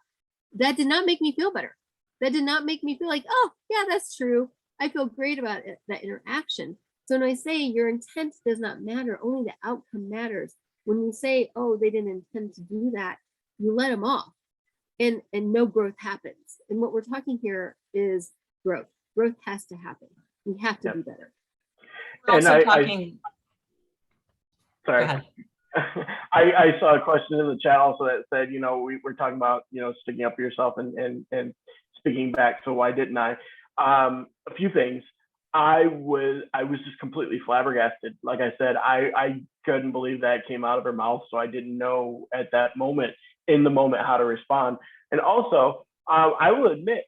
That did not make me feel better. That did not make me feel like, oh yeah, that's true. I feel great about it, that interaction. So when I say your intent does not matter, only the outcome matters. When you say, oh, they didn't intend to do that, you let them off, and no growth happens. And what we're talking here is growth. Growth has to happen. We have to do better. We're also talking. Sorry. Go ahead. I saw a question in the chat also that said, we're talking about, sticking up for yourself and speaking back. So why didn't I? A few things. I was just completely flabbergasted. Like I said, I couldn't believe that came out of her mouth. So I didn't know at that moment, in the moment, how to respond. And also, I will admit,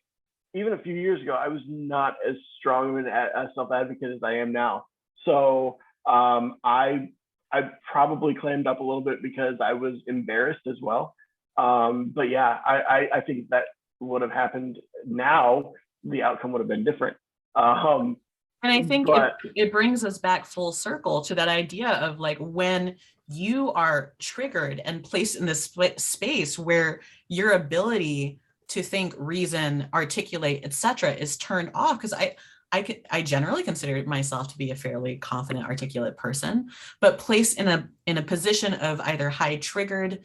even a few years ago, I was not as strong of a self-advocate as I am now. So I probably clammed up a little bit because I was embarrassed as well. But yeah, I think that would have happened now, the outcome would have been different. And I think but it brings us back full circle to that idea of like when you are triggered and placed in this space where your ability to think, reason, articulate, etc., is turned off. Because I generally consider myself to be a fairly confident, articulate person, but placed in a position of either high triggered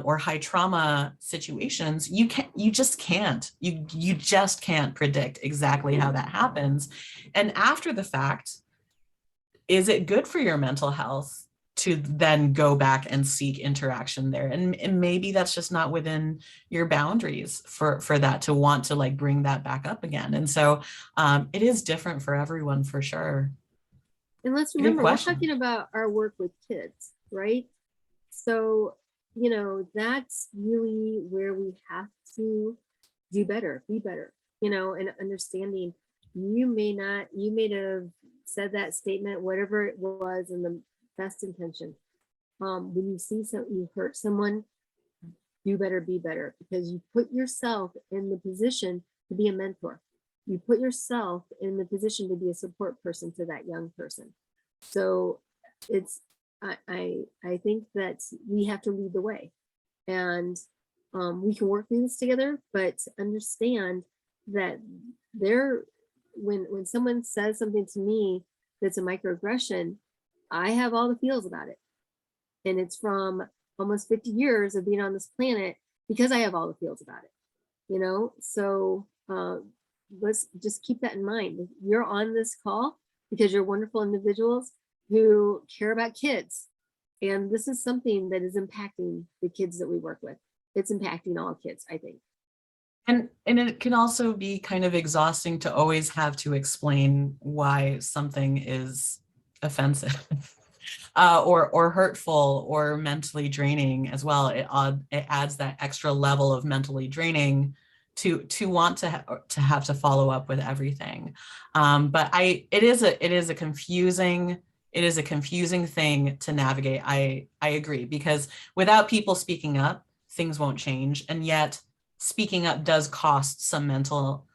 or high trauma situations, you just can't predict exactly how that happens. And after the fact, is it good for your mental health to then go back and seek interaction there? And maybe that's just not within your boundaries for that to want to like bring that back up again. And so it is different for everyone for sure. And let's remember, we're talking about our work with kids, right? So, you know, that's really where we have to do better, be better, you know, and understanding you may have said that statement, whatever it was, in the best intention. When you see you hurt someone, do better, be better, because you put yourself in the position to be a mentor. You put yourself in the position to be a support person to that young person. So it's, I think that we have to lead the way, and we can work through this together, but understand that when someone says something to me that's a microaggression, I have all the feels about it. And it's from almost 50 years of being on this planet because I have all the feels about it, you know? So let's just keep that in mind. You're on this call because you're wonderful individuals who care about kids. And this is something that is impacting the kids that we work with. It's impacting all kids, I think. And it can also be kind of exhausting to always have to explain why something is offensive or hurtful or mentally draining as well. It adds that extra level of mentally draining to want to have to follow up with everything. But it is a confusing thing to navigate. I agree, because without people speaking up, things won't change. And yet speaking up does cost some mental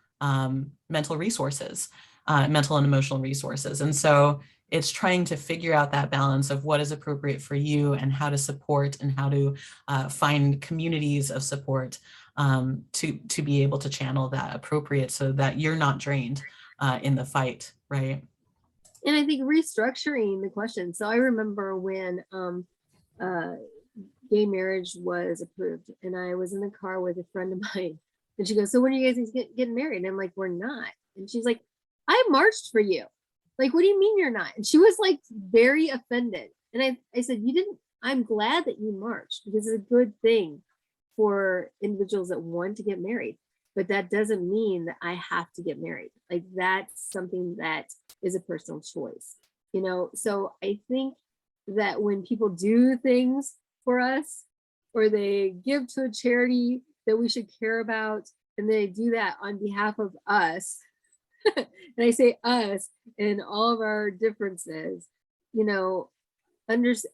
resources, mental and emotional resources. And so it's trying to figure out that balance of what is appropriate for you and how to support and how to find communities of support to be able to channel that appropriate so that you're not drained in the fight, right? And I think restructuring the question. So I remember when gay marriage was approved, and I was in the car with a friend of mine, and she goes, "So when are you guys getting married?" And I'm like, "We're not." And she's like, "I marched for you. Like, what do you mean you're not?" And she was like very offended. And I said, "You didn't, I'm glad that you marched, because it's a good thing for individuals that want to get married. But that doesn't mean that I have to get married. Like, that's something that is a personal choice, you know?" So I think that when people do things for us, or they give to a charity that we should care about, and they do that on behalf of us, and I say us and all of our differences, you know,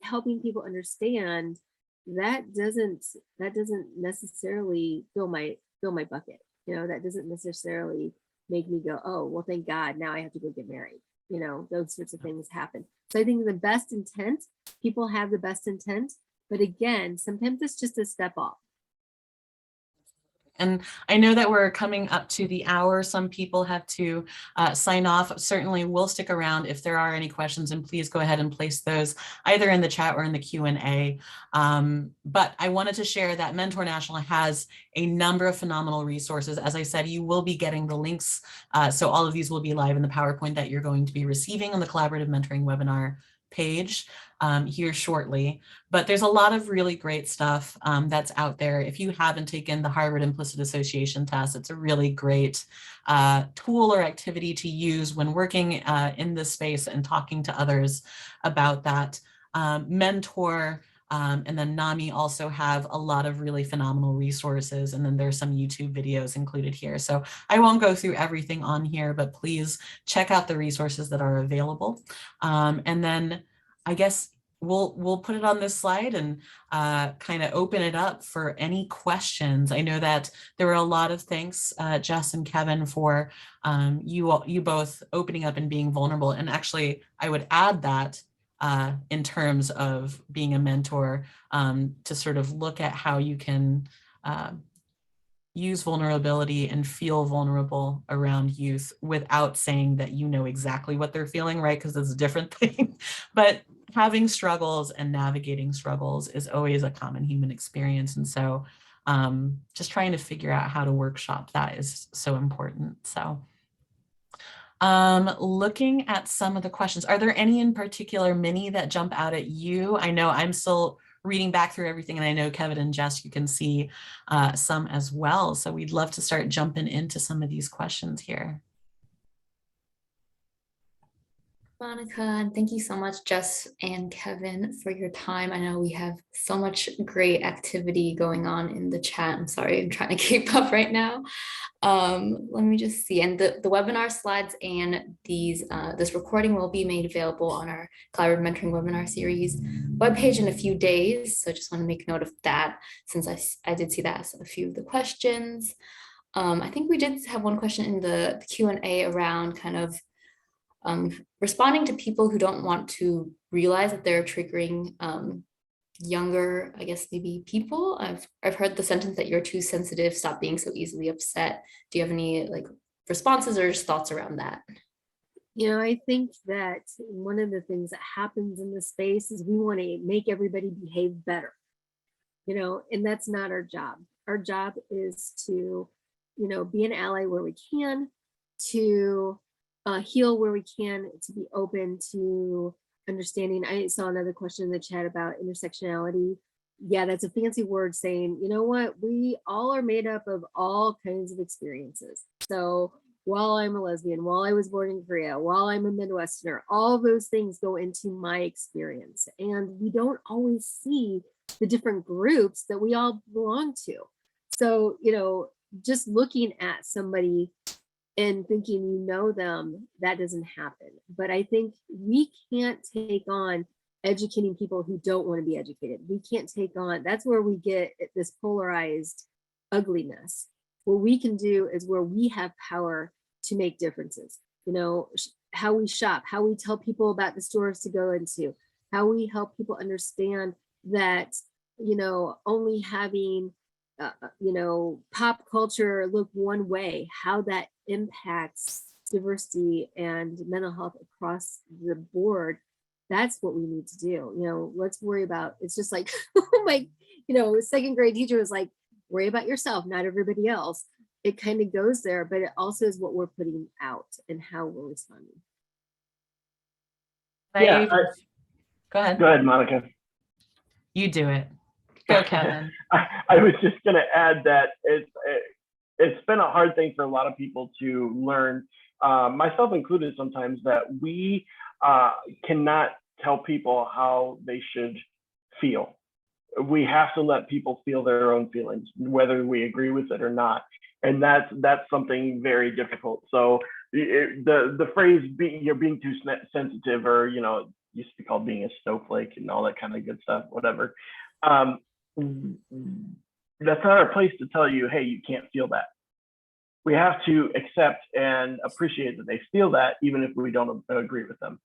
helping people understand that doesn't necessarily fill my bucket. You know, that doesn't necessarily make me go, "Oh, well, thank God, now I have to go get married." You know, those sorts of things happen. So I think the best intent, people have the best intent, but again, sometimes it's just a step off. And I know that we're coming up to the hour. Some people have to sign off. Certainly we'll stick around if there are any questions, and please go ahead and place those either in the chat or in the Q&A. But I wanted to share that Mentor National has a number of phenomenal resources. As I said, you will be getting the links. So all of these will be live in the PowerPoint that you're going to be receiving on the Collaborative Mentoring webinar page here shortly. But there's a lot of really great stuff that's out there. If you haven't taken the Harvard Implicit Association test, it's a really great tool or activity to use when working in this space and talking to others about that. Mentor And then NAMI also have a lot of really phenomenal resources. And then there's some YouTube videos included here. So I won't go through everything on here, but please check out the resources that are available. And then I guess we'll put it on this slide and kind of open it up for any questions. I know that there were a lot of thanks, Jess and Kevin, for you both opening up and being vulnerable. And actually, I would add that in terms of being a mentor, to sort of look at how you can use vulnerability and feel vulnerable around youth without saying that you know exactly what they're feeling, right? Because it's a different thing. But having struggles and navigating struggles is always a common human experience. And so just trying to figure out how to workshop that is so important. So looking at some of the questions, are there any in particular, Minnie, that jump out at you? I know I'm still reading back through everything, and I know Kevin and Jess, you can see some as well. So we'd love to start jumping into some of these questions here. Monica, and thank you so much, Jess and Kevin, for your time. I know we have so much great activity going on in the chat. I'm sorry, I'm trying to keep up right now. Let me just see. And the webinar slides and this recording will be made available on our Collaborative Mentoring webinar series webpage in a few days. So I just want to make note of that, since I did see that as a few of the questions. I think we did have one question in the Q&A around kind of responding to people who don't want to realize that they're triggering younger, I guess, maybe people. I've heard the sentence that you're too sensitive, stop being so easily upset. Do you have any like responses or just thoughts around that? You know, I think that one of the things that happens in this space is we want to make everybody behave better, you know, and that's not our job. Our job is to, you know, be an ally where we can, to heal where we can, to be open to understanding. I saw another question in the chat about intersectionality. Yeah, that's a fancy word saying, you know what, we all are made up of all kinds of experiences. So while I'm a lesbian, while I was born in Korea, while I'm a Midwesterner, all those things go into my experience. And we don't always see the different groups that we all belong to. So, you know, just looking at somebody and thinking you know them, that doesn't happen. But I think we can't take on educating people who don't want to be educated. We can't take on, that's where we get this polarized ugliness. What we can do is where we have power to make differences. You know, how we shop, how we tell people about the stores to go into, how we help people understand that, you know, only having you know, pop culture look one way, how that impacts diversity and mental health across the board. That's what we need to do. You know, let's worry about, it's just like, oh my, you know, second grade teacher was like, worry about yourself, not everybody else. It kind of goes there, but it also is what we're putting out and how we're responding. Yeah, Go ahead. Go ahead, Monica. You do it. Go, Kevin. I was just going to add that it's been a hard thing for a lot of people to learn, myself included sometimes, that we cannot tell people how they should feel. We have to let people feel their own feelings, whether we agree with it or not. And that's something very difficult. So the phrase you're being too sensitive, or, you know, used to be called being a snowflake and all that kind of good stuff, whatever. That's not our place to tell you, hey, you can't feel that. We have to accept and appreciate that they feel that, even if we don't agree with them.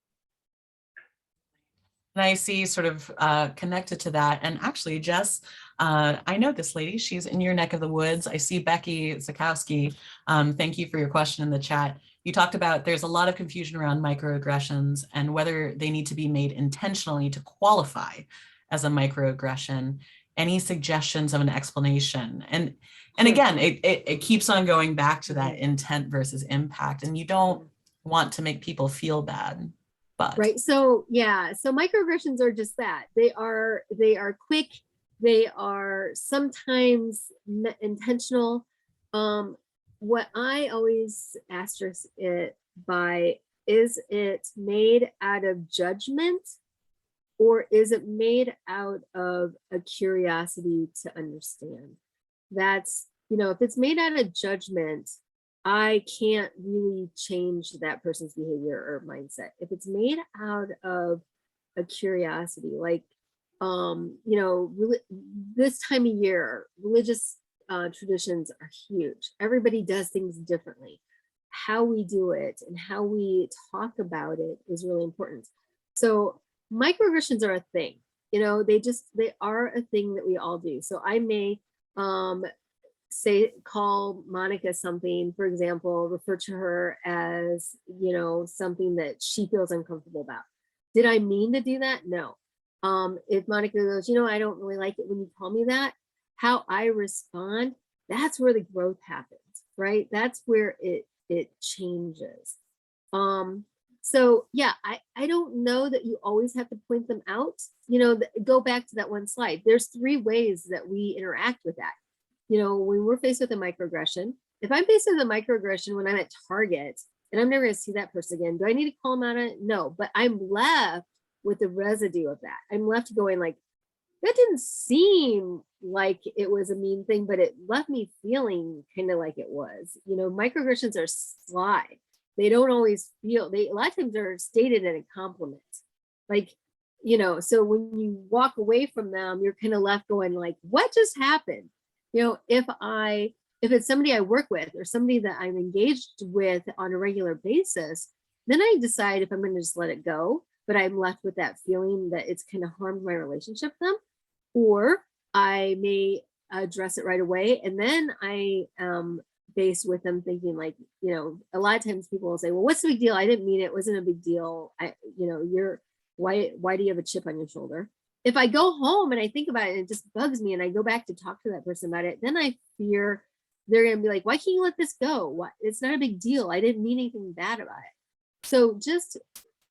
And I see sort of connected to that. And actually, Jess, I know this lady, she's in your neck of the woods. I see Becky Zakowski. Thank you for your question in the chat. You talked about there's a lot of confusion around microaggressions and whether they need to be made intentionally to qualify as a microaggression. Any suggestions of an explanation? And again, it keeps on going back to that intent versus impact. And you don't want to make people feel bad. But. Right. So yeah. So microaggressions are just that. They are quick. They are sometimes intentional. What I always asterisk it by, is it made out of judgment, Or is it made out of a curiosity to understand? That's, if it's made out of judgment, I can't really change that person's behavior or mindset. If it's made out of a curiosity, like, this time of year, religious traditions are huge. Everybody does things differently. How we do it and how we talk about it is really important. So microaggressions are a thing. They are a thing that we all do. So I may call Monica something, for example, refer to her as, something that she feels uncomfortable about. Did I mean to do that? No. If Monica goes, I don't really like it when you call me that, how I respond, that's where the growth happens, right? That's where it changes. So yeah, I don't know that you always have to point them out. Go back to that one slide. There's 3 ways that we interact with that. When we're faced with a microaggression, if I'm faced with a microaggression when I'm at Target and I'm never going to see that person again, do I need to call them out on it? No, but I'm left with the residue of that. I'm left going like, that didn't seem like it was a mean thing, but it left me feeling kind of like it was. Microaggressions are sly. They don't always feel, a lot of times they're stated in a compliment. Like, so when you walk away from them, you're kind of left going like, what just happened? If it's somebody I work with or somebody that I'm engaged with on a regular basis, then I decide if I'm going to just let it go, but I'm left with that feeling that it's kind of harmed my relationship with them, or I may address it right away. And then I faced with them thinking like, a lot of times people will say, well, what's the big deal? I didn't mean it. It wasn't a big deal. Why do you have a chip on your shoulder? If I go home and I think about it and it just bugs me and I go back to talk to that person about it, then I fear they're going to be like, why can't you let this go? It's not a big deal. I didn't mean anything bad about it. So just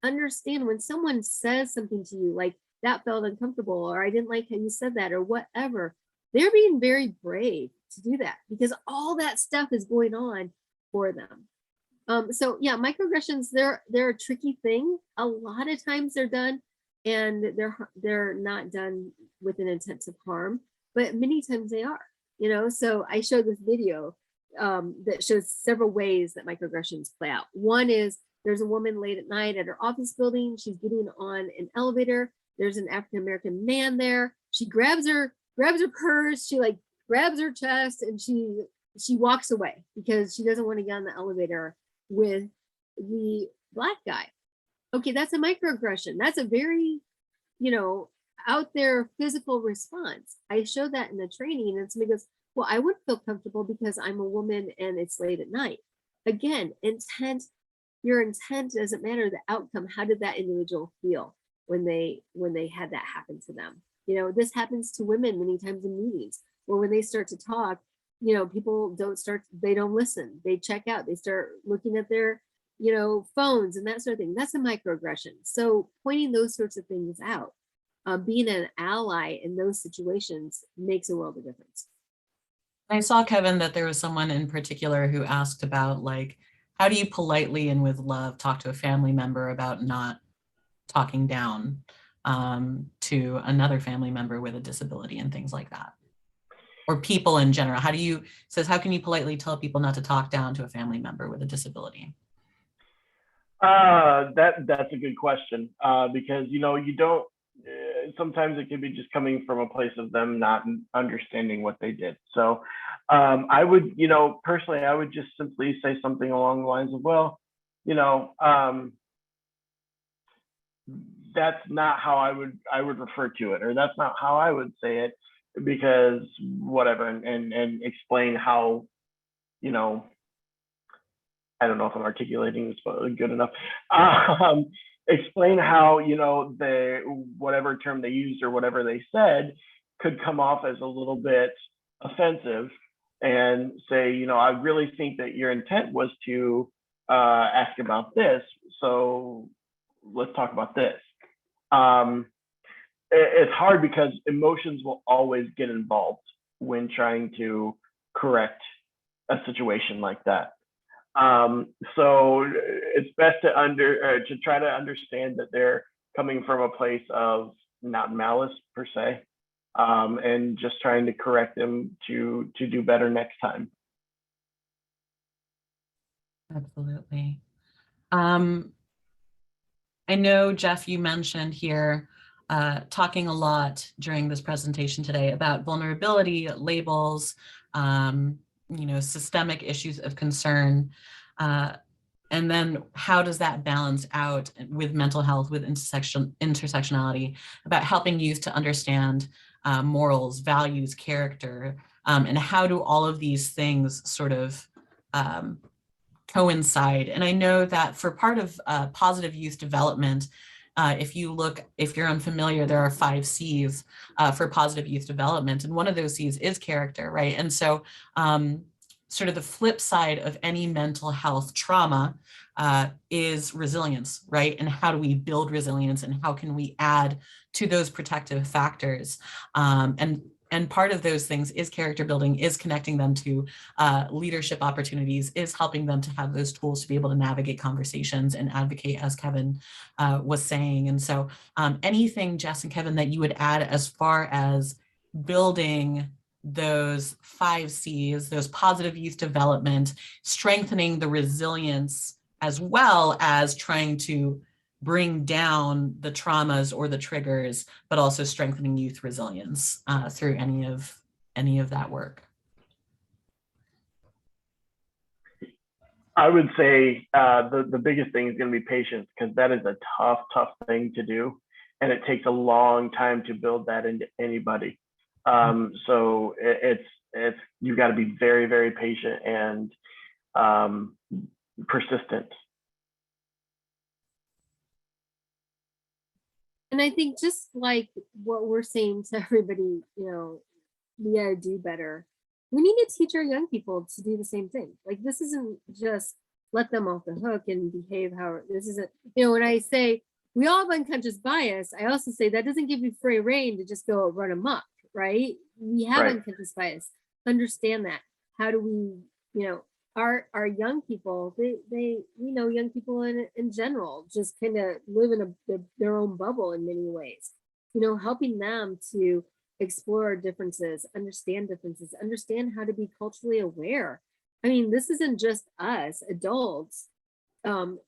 understand when someone says something to you, like that felt uncomfortable, or I didn't like how you said that, or whatever, they're being very brave to do that because all that stuff is going on for them. So yeah, microaggressions, they're a tricky thing. A lot of times they're done and they're not done with an intent to harm, but many times they are, so I showed this video that shows several ways that microaggressions play out. One is there's a woman late at night at her office building. She's getting on an elevator. There's an African-American man there. She grabs her purse. She like grabs her chest and she walks away because she doesn't want to get on the elevator with the Black guy. Okay, that's a microaggression. That's a very, out there physical response. I showed that in the training and somebody goes, well, I wouldn't feel comfortable because I'm a woman and it's late at night. Again, intent, your intent doesn't matter, the outcome. How did that individual feel when they had that happen to them? This happens to women many times in meetings, or when they start to talk, people they don't listen. They check out, they start looking at their, phones and that sort of thing. That's a microaggression. So pointing those sorts of things out, being an ally in those situations makes a world of difference. I saw, Kevin, that there was someone in particular who asked about like, how do you politely and with love talk to a family member about not talking down to another family member with a disability and things like that? Or people in general. How can you politely tell people not to talk down to a family member with a disability? That's a good question because you don't. Sometimes it can be just coming from a place of them not understanding what they did. So I would, personally, I would just simply say something along the lines of, well, that's not how I would refer to it, or that's not how I would say it, because whatever, and explain how, I don't know if I'm articulating this good enough. Explain how, whatever term they used or whatever they said could come off as a little bit offensive, and say, I really think that your intent was to ask about this. So let's talk about this. It's hard because emotions will always get involved when trying to correct a situation like that. So it's best to try to understand that they're coming from a place of not malice per se, and just trying to correct them to do better next time. Absolutely. I know, Jeff, you mentioned here talking a lot during this presentation today about vulnerability, labels, systemic issues of concern. And then how does that balance out with mental health, with intersectionality, about helping youth to understand morals, values, character, and how do all of these things sort of coincide? And I know that for part of positive youth development, if you're unfamiliar, there are 5 C's for positive youth development. And one of those C's is character, right? And so sort of the flip side of any mental health trauma is resilience, right? And how do we build resilience, and how can we add to those protective factors? And part of those things is character building, is connecting them to leadership opportunities, is helping them to have those tools to be able to navigate conversations and advocate, as Kevin was saying. And so anything, Jess and Kevin, that you would add as far as building those 5 C's, those positive youth development, strengthening the resilience, as well as trying to bring down the traumas or the triggers, but also strengthening youth resilience through any of that work? I would say the biggest thing is going to be patience, because that is a tough thing to do, and it takes a long time to build that into anybody. So it's you've got to be very, very patient and persistent. And I think just like what we're saying to everybody, we gotta do better. We need to teach our young people to do the same thing. Like, this isn't just let them off the hook and behave how this isn't, when I say we all have unconscious bias, I also say that doesn't give you free reign to just go run amok, right? We have unconscious bias. Understand that. How do we, our young people, young people in general just kind of live in their own bubble in many ways, helping them to explore differences, understand how to be culturally aware. I mean, this isn't just us adults, and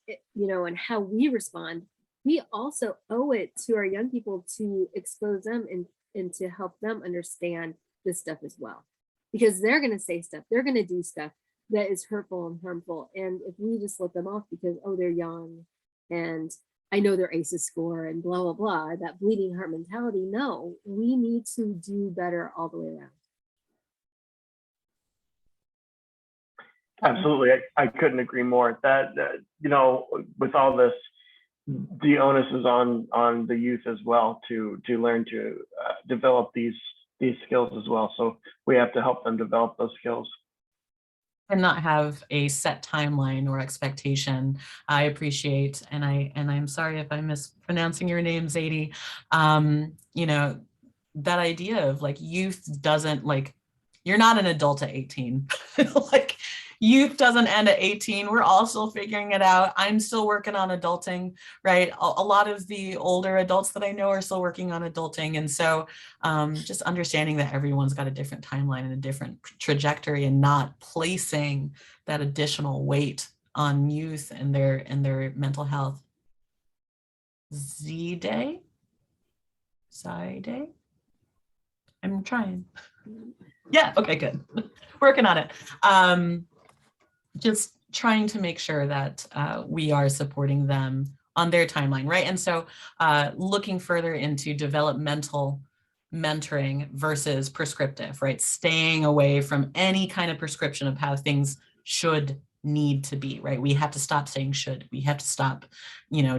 how we respond. We also owe it to our young people to expose them and to help them understand this stuff as well, because they're going to say stuff, they're going to do stuff that is hurtful and harmful. And if we just let them off because, oh, they're young and I know their ACEs score and blah, blah, blah, that bleeding heart mentality, no, we need to do better all the way around. Absolutely. I couldn't agree more. That, with all this, the onus is on the youth as well to learn to develop these skills as well. So we have to help them develop those skills. And not have a set timeline or expectation. I appreciate, and I'm sorry if I'm mispronouncing your name, Zadie. That idea of like youth doesn't, like, you're not an adult at 18. Like, youth doesn't end at 18. We're all still figuring it out. I'm still working on adulting, right? A lot of the older adults that I know are still working on adulting. And so just understanding that everyone's got a different timeline and a different trajectory, and not placing that additional weight on youth and their mental health. Zide? I'm trying. Yeah, okay, good. Working on it. Just trying to make sure that we are supporting them on their timeline, right? And so looking further into developmental mentoring versus prescriptive, right? Staying away from any kind of prescription of how things should need to be, right? We have to stop saying should. We have to stop,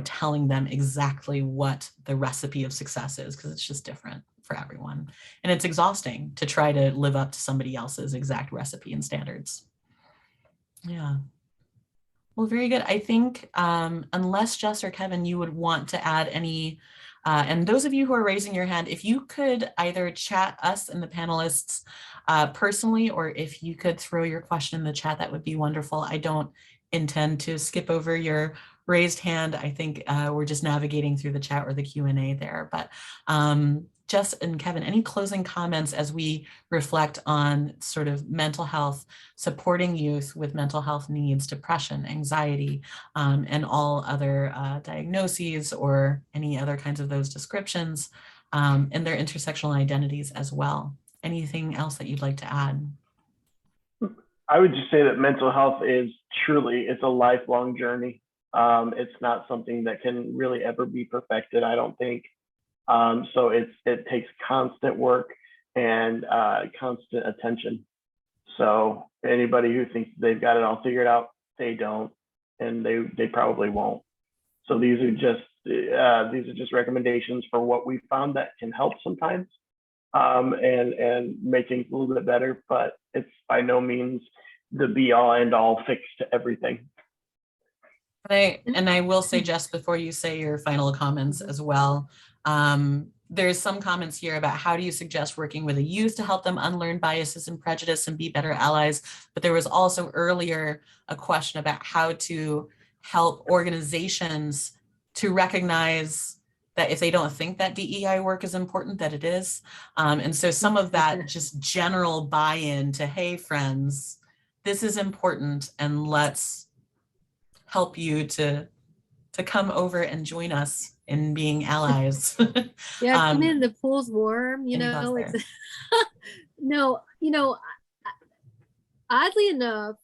telling them exactly what the recipe of success is, because it's just different for everyone. And it's exhausting to try to live up to somebody else's exact recipe and standards. Yeah. Well, very good. I think unless Jess or Kevin, you would want to add any And those of you who are raising your hand, if you could either chat us and the panelists personally, or if you could throw your question in the chat, that would be wonderful. I don't intend to skip over your raised hand. I think we're just navigating through the chat or the Q&A there. But Jess and Kevin, any closing comments as we reflect on sort of mental health, supporting youth with mental health needs, depression, anxiety, and all other diagnoses or any other kinds of those descriptions, and their intersectional identities as well? Anything else that you'd like to add? I would just say that mental health is truly, it's a lifelong journey. It's not something that can really ever be perfected, I don't think. So it takes constant work and constant attention. So anybody who thinks they've got it all figured out, they don't, and they probably won't. So these are just recommendations for what we found that can help sometimes, and make things a little bit better. But it's by no means the be all end all fix to everything. And I will say, just before you say your final comments as well, there's some comments here about how do you suggest working with a youth to help them unlearn biases and prejudice and be better allies. But there was also earlier a question about how to help organizations to recognize that if they don't think that DEI work is important, that it is. And so some of that just general buy-in to, hey, friends, this is important, and let's help you to come over and join us in being allies. Yeah, come in, the pool's warm, you know. It's no, you know, oddly enough,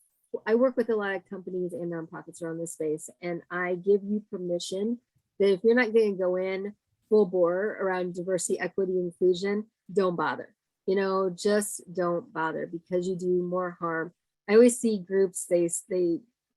I work with a lot of companies and nonprofits around this space, and I give you permission that if you're not going to go in full bore around diversity, equity, inclusion, don't bother. You know, just don't bother, because you do more harm. I always see groups, they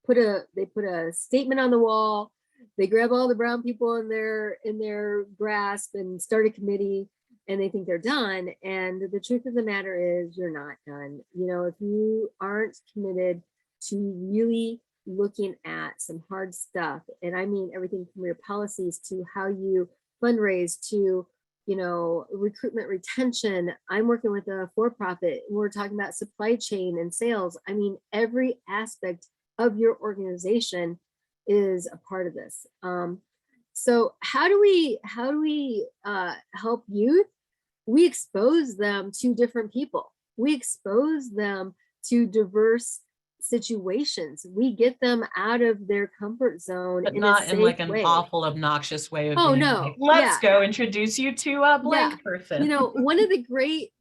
put a statement on the wall, they grab all the brown people in their grasp and start a committee, and they think they're done. And the truth of the matter is, you're not done. You know, if you aren't committed to really looking at some hard stuff, and I mean everything from your policies to how you fundraise to, you know, recruitment, retention. I'm working with a for-profit, and we're talking about supply chain and sales. I mean, every aspect of your organization is a part of this. So how do we help youth? We expose them to different people. We expose them to diverse situations. We get them out of their comfort zone, but in not in like an way. awful, obnoxious way of being no. Like, let's go introduce you to a blank person. You know, one of the great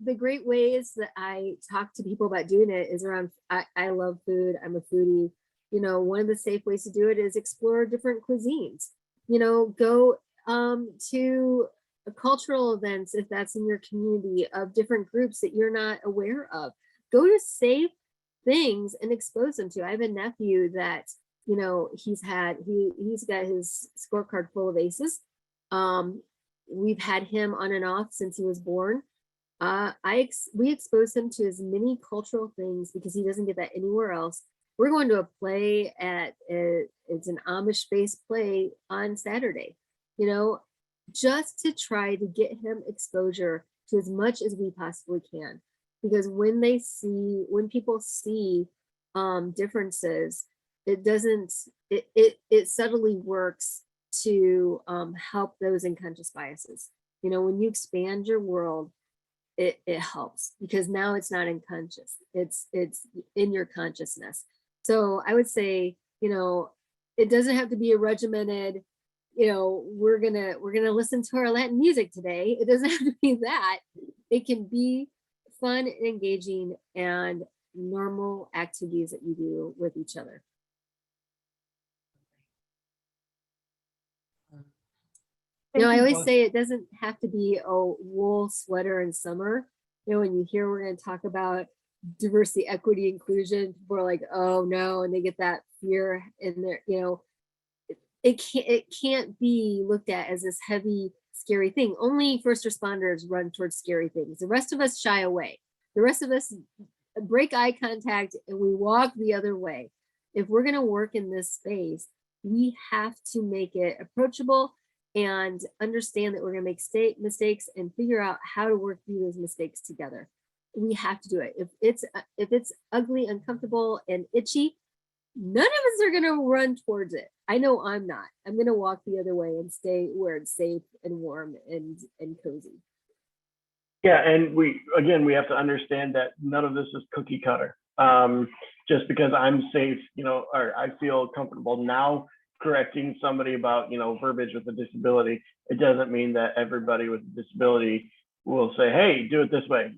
ways that I talk to people about doing it is around, I love food. I'm a foodie. You know, one of the safe ways to do it is explore different cuisines. You know, go to cultural events, if that's in your community, of different groups that you're not aware of. Go to safe things and expose them to. I have a nephew that, you know, he's got his scorecard full of aces. We've had him on and off since he was born. We expose him to as many cultural things because he doesn't get that anywhere else. We're going to a play it's an Amish-based play on Saturday, you know, just to try to get him exposure to as much as we possibly can. Because when people see differences, it subtly works to help those unconscious biases. You know, when you expand your world, it helps, because now it's not unconscious, it's in your consciousness. So I would say, you know, it doesn't have to be a regimented, you know, we're gonna listen to our Latin music today. It doesn't have to be that. It can be fun and engaging and normal activities that you do with each other. You know, I always say it doesn't have to be a wool sweater in summer. You know, when you hear we're going to talk about diversity, equity, inclusion, people are like, oh no, and they get that fear in there. You know, it can't be looked at as this heavy, scary thing. Only first responders run towards scary things. The rest of us shy away. The rest of us break eye contact and we walk the other way. If we're going to work in this space, we have to make it approachable and understand that we're going to make mistakes and figure out how to work through those mistakes together. We have to do it. If it's ugly, uncomfortable, and itchy, none of us are going to run towards it. I know I'm not. I'm going to walk the other way and stay where it's safe and warm and cozy. Yeah, and we have to understand that none of this is cookie cutter. Just because I'm safe, or I feel comfortable now correcting somebody about, verbiage with a disability, it doesn't mean that everybody with a disability will say, hey, do it this way,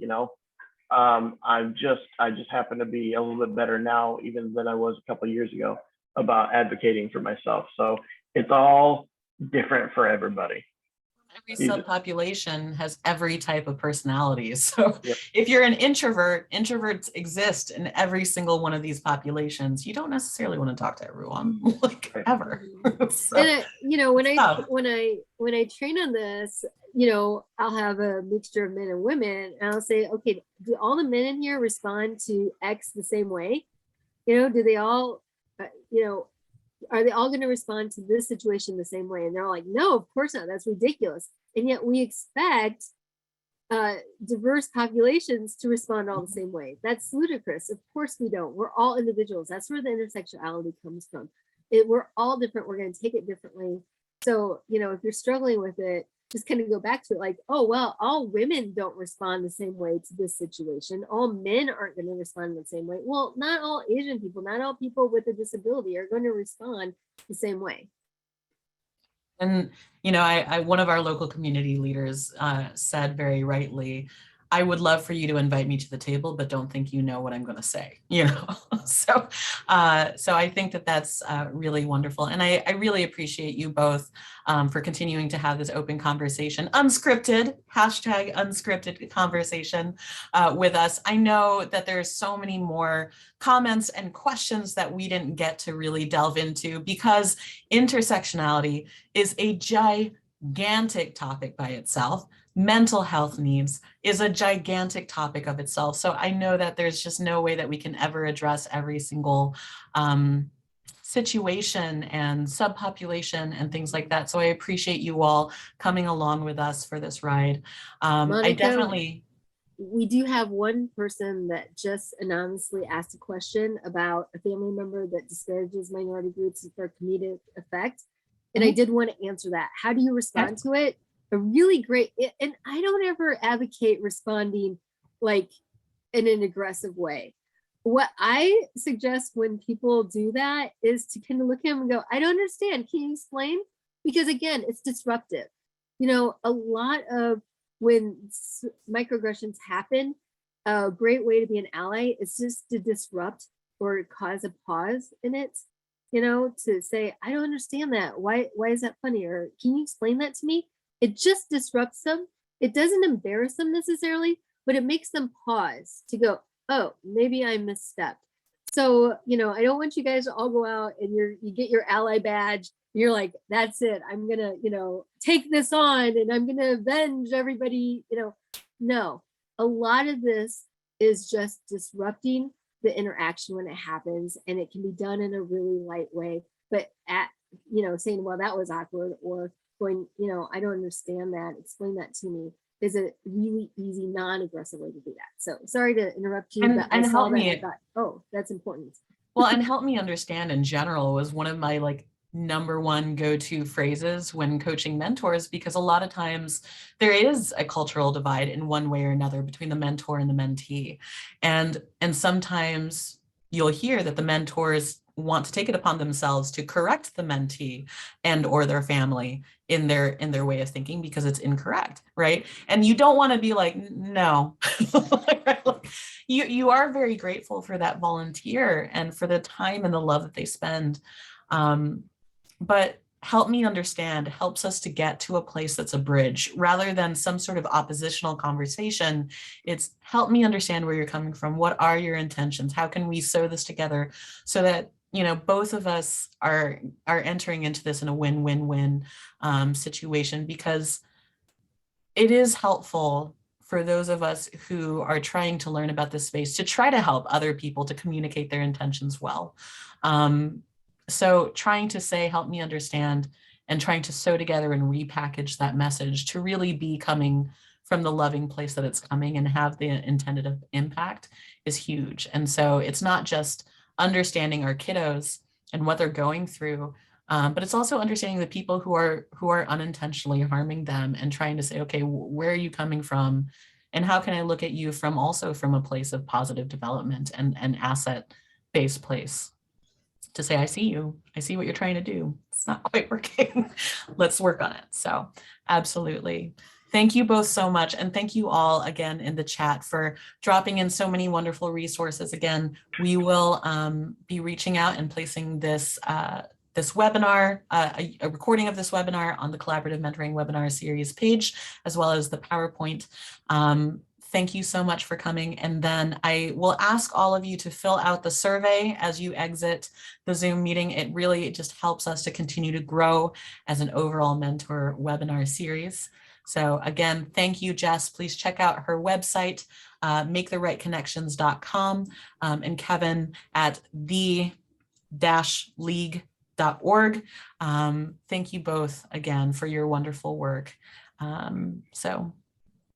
I just happen to be a little bit better now even than I was a couple of years ago about advocating for myself. So it's all different for everybody. Every subpopulation has every type of personality. So Yep. If you're an introvert, introverts exist in every single one of these populations. You don't necessarily want to talk to everyone, like ever. So, and when I train on this, I'll have a mixture of men and women, and I'll say, okay, do all the men in here respond to X the same way? Do they all, are they all going to respond to this situation the same way? And they're all like, no, of course not. That's ridiculous. And yet we expect diverse populations to respond all the same way. That's ludicrous. Of course we don't. We're all individuals. That's where the intersectionality comes from. We're all different. We're going to take it differently. So, if you're struggling with it, just kind of go back to it like, oh, well, all women don't respond the same way to this situation. All men aren't going to respond the same way. Well, not all Asian people, not all people with a disability are going to respond the same way. And, one of our local community leaders said very rightly, I would love for you to invite me to the table, but don't think you know what I'm going to say, So I think that that's really wonderful. And I really appreciate you both for continuing to have this open conversation, unscripted, #unscripted conversation with us. I know that there's so many more comments and questions that we didn't get to really delve into because intersectionality is a gigantic topic by itself. Mental health needs is a gigantic topic of itself. So I know that there's just no way that we can ever address every single situation and subpopulation and things like that. So I appreciate you all coming along with us for this ride. Monica, we do have one person that just anonymously asked a question about a family member that disparages minority groups for comedic effect. And I did want to answer that. How do you respond to it? A really great, and I don't ever advocate responding like in an aggressive way. What I suggest when people do that is to kind of look at them and go, I don't understand. Can you explain? Because again, it's disruptive. A lot of when microaggressions happen, a great way to be an ally is just to disrupt or cause a pause in it. To say, I don't understand that. Why is that funny? Or can you explain that to me? It just disrupts them. It doesn't embarrass them necessarily, but it makes them pause to go, oh, maybe I misstepped. So, I don't want you guys to all go out and you get your ally badge. You're like, that's it. I'm going to, take this on and I'm going to avenge everybody. No, a lot of this is just disrupting the interaction when it happens, and it can be done in a really light way. But saying, well, that was awkward, or going, I don't understand that, explain that to me, is a really easy, non-aggressive way to do that. So sorry to interrupt you, but I saw that and I thought, oh, that's important. Well, and help me understand in general was one of my number one go-to phrases when coaching mentors, because a lot of times there is a cultural divide in one way or another between the mentor and the mentee. And sometimes you'll hear that the mentors want to take it upon themselves to correct the mentee and or their family in their way of thinking because it's incorrect, right? And you don't want to be like, no. You are very grateful for that volunteer and for the time and the love that they spend. But help me understand helps us to get to a place that's a bridge rather than some sort of oppositional conversation. It's help me understand where you're coming from. What are your intentions? How can we sew this together so that both of us are entering into this in a win-win-win situation, because it is helpful for those of us who are trying to learn about this space to try to help other people to communicate their intentions well. So trying to say, help me understand and trying to sew together and repackage that message to really be coming from the loving place that it's coming and have the intended impact is huge. And so it's not just understanding our kiddos and what they're going through, but it's also understanding the people who are unintentionally harming them and trying to say, okay, where are you coming from? And how can I look at you from a place of positive development and an asset-based place to say, I see you, I see what you're trying to do. It's not quite working. Let's work on it. So absolutely. Thank you both so much. And thank you all again in the chat for dropping in so many wonderful resources. Again, we will be reaching out and placing this this webinar, a recording of this webinar on the Collaborative Mentoring Webinar Series page, as well as the PowerPoint. Thank you so much for coming. And then I will ask all of you to fill out the survey as you exit the Zoom meeting. It just helps us to continue to grow as an overall mentor webinar series. So again, thank you, Jess. Please check out her website, maketherightconnections.com, and Kevin at the-league.org. Thank you both again for your wonderful work. So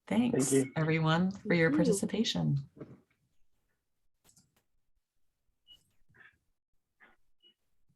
thanks, Thank you, everyone, for your participation.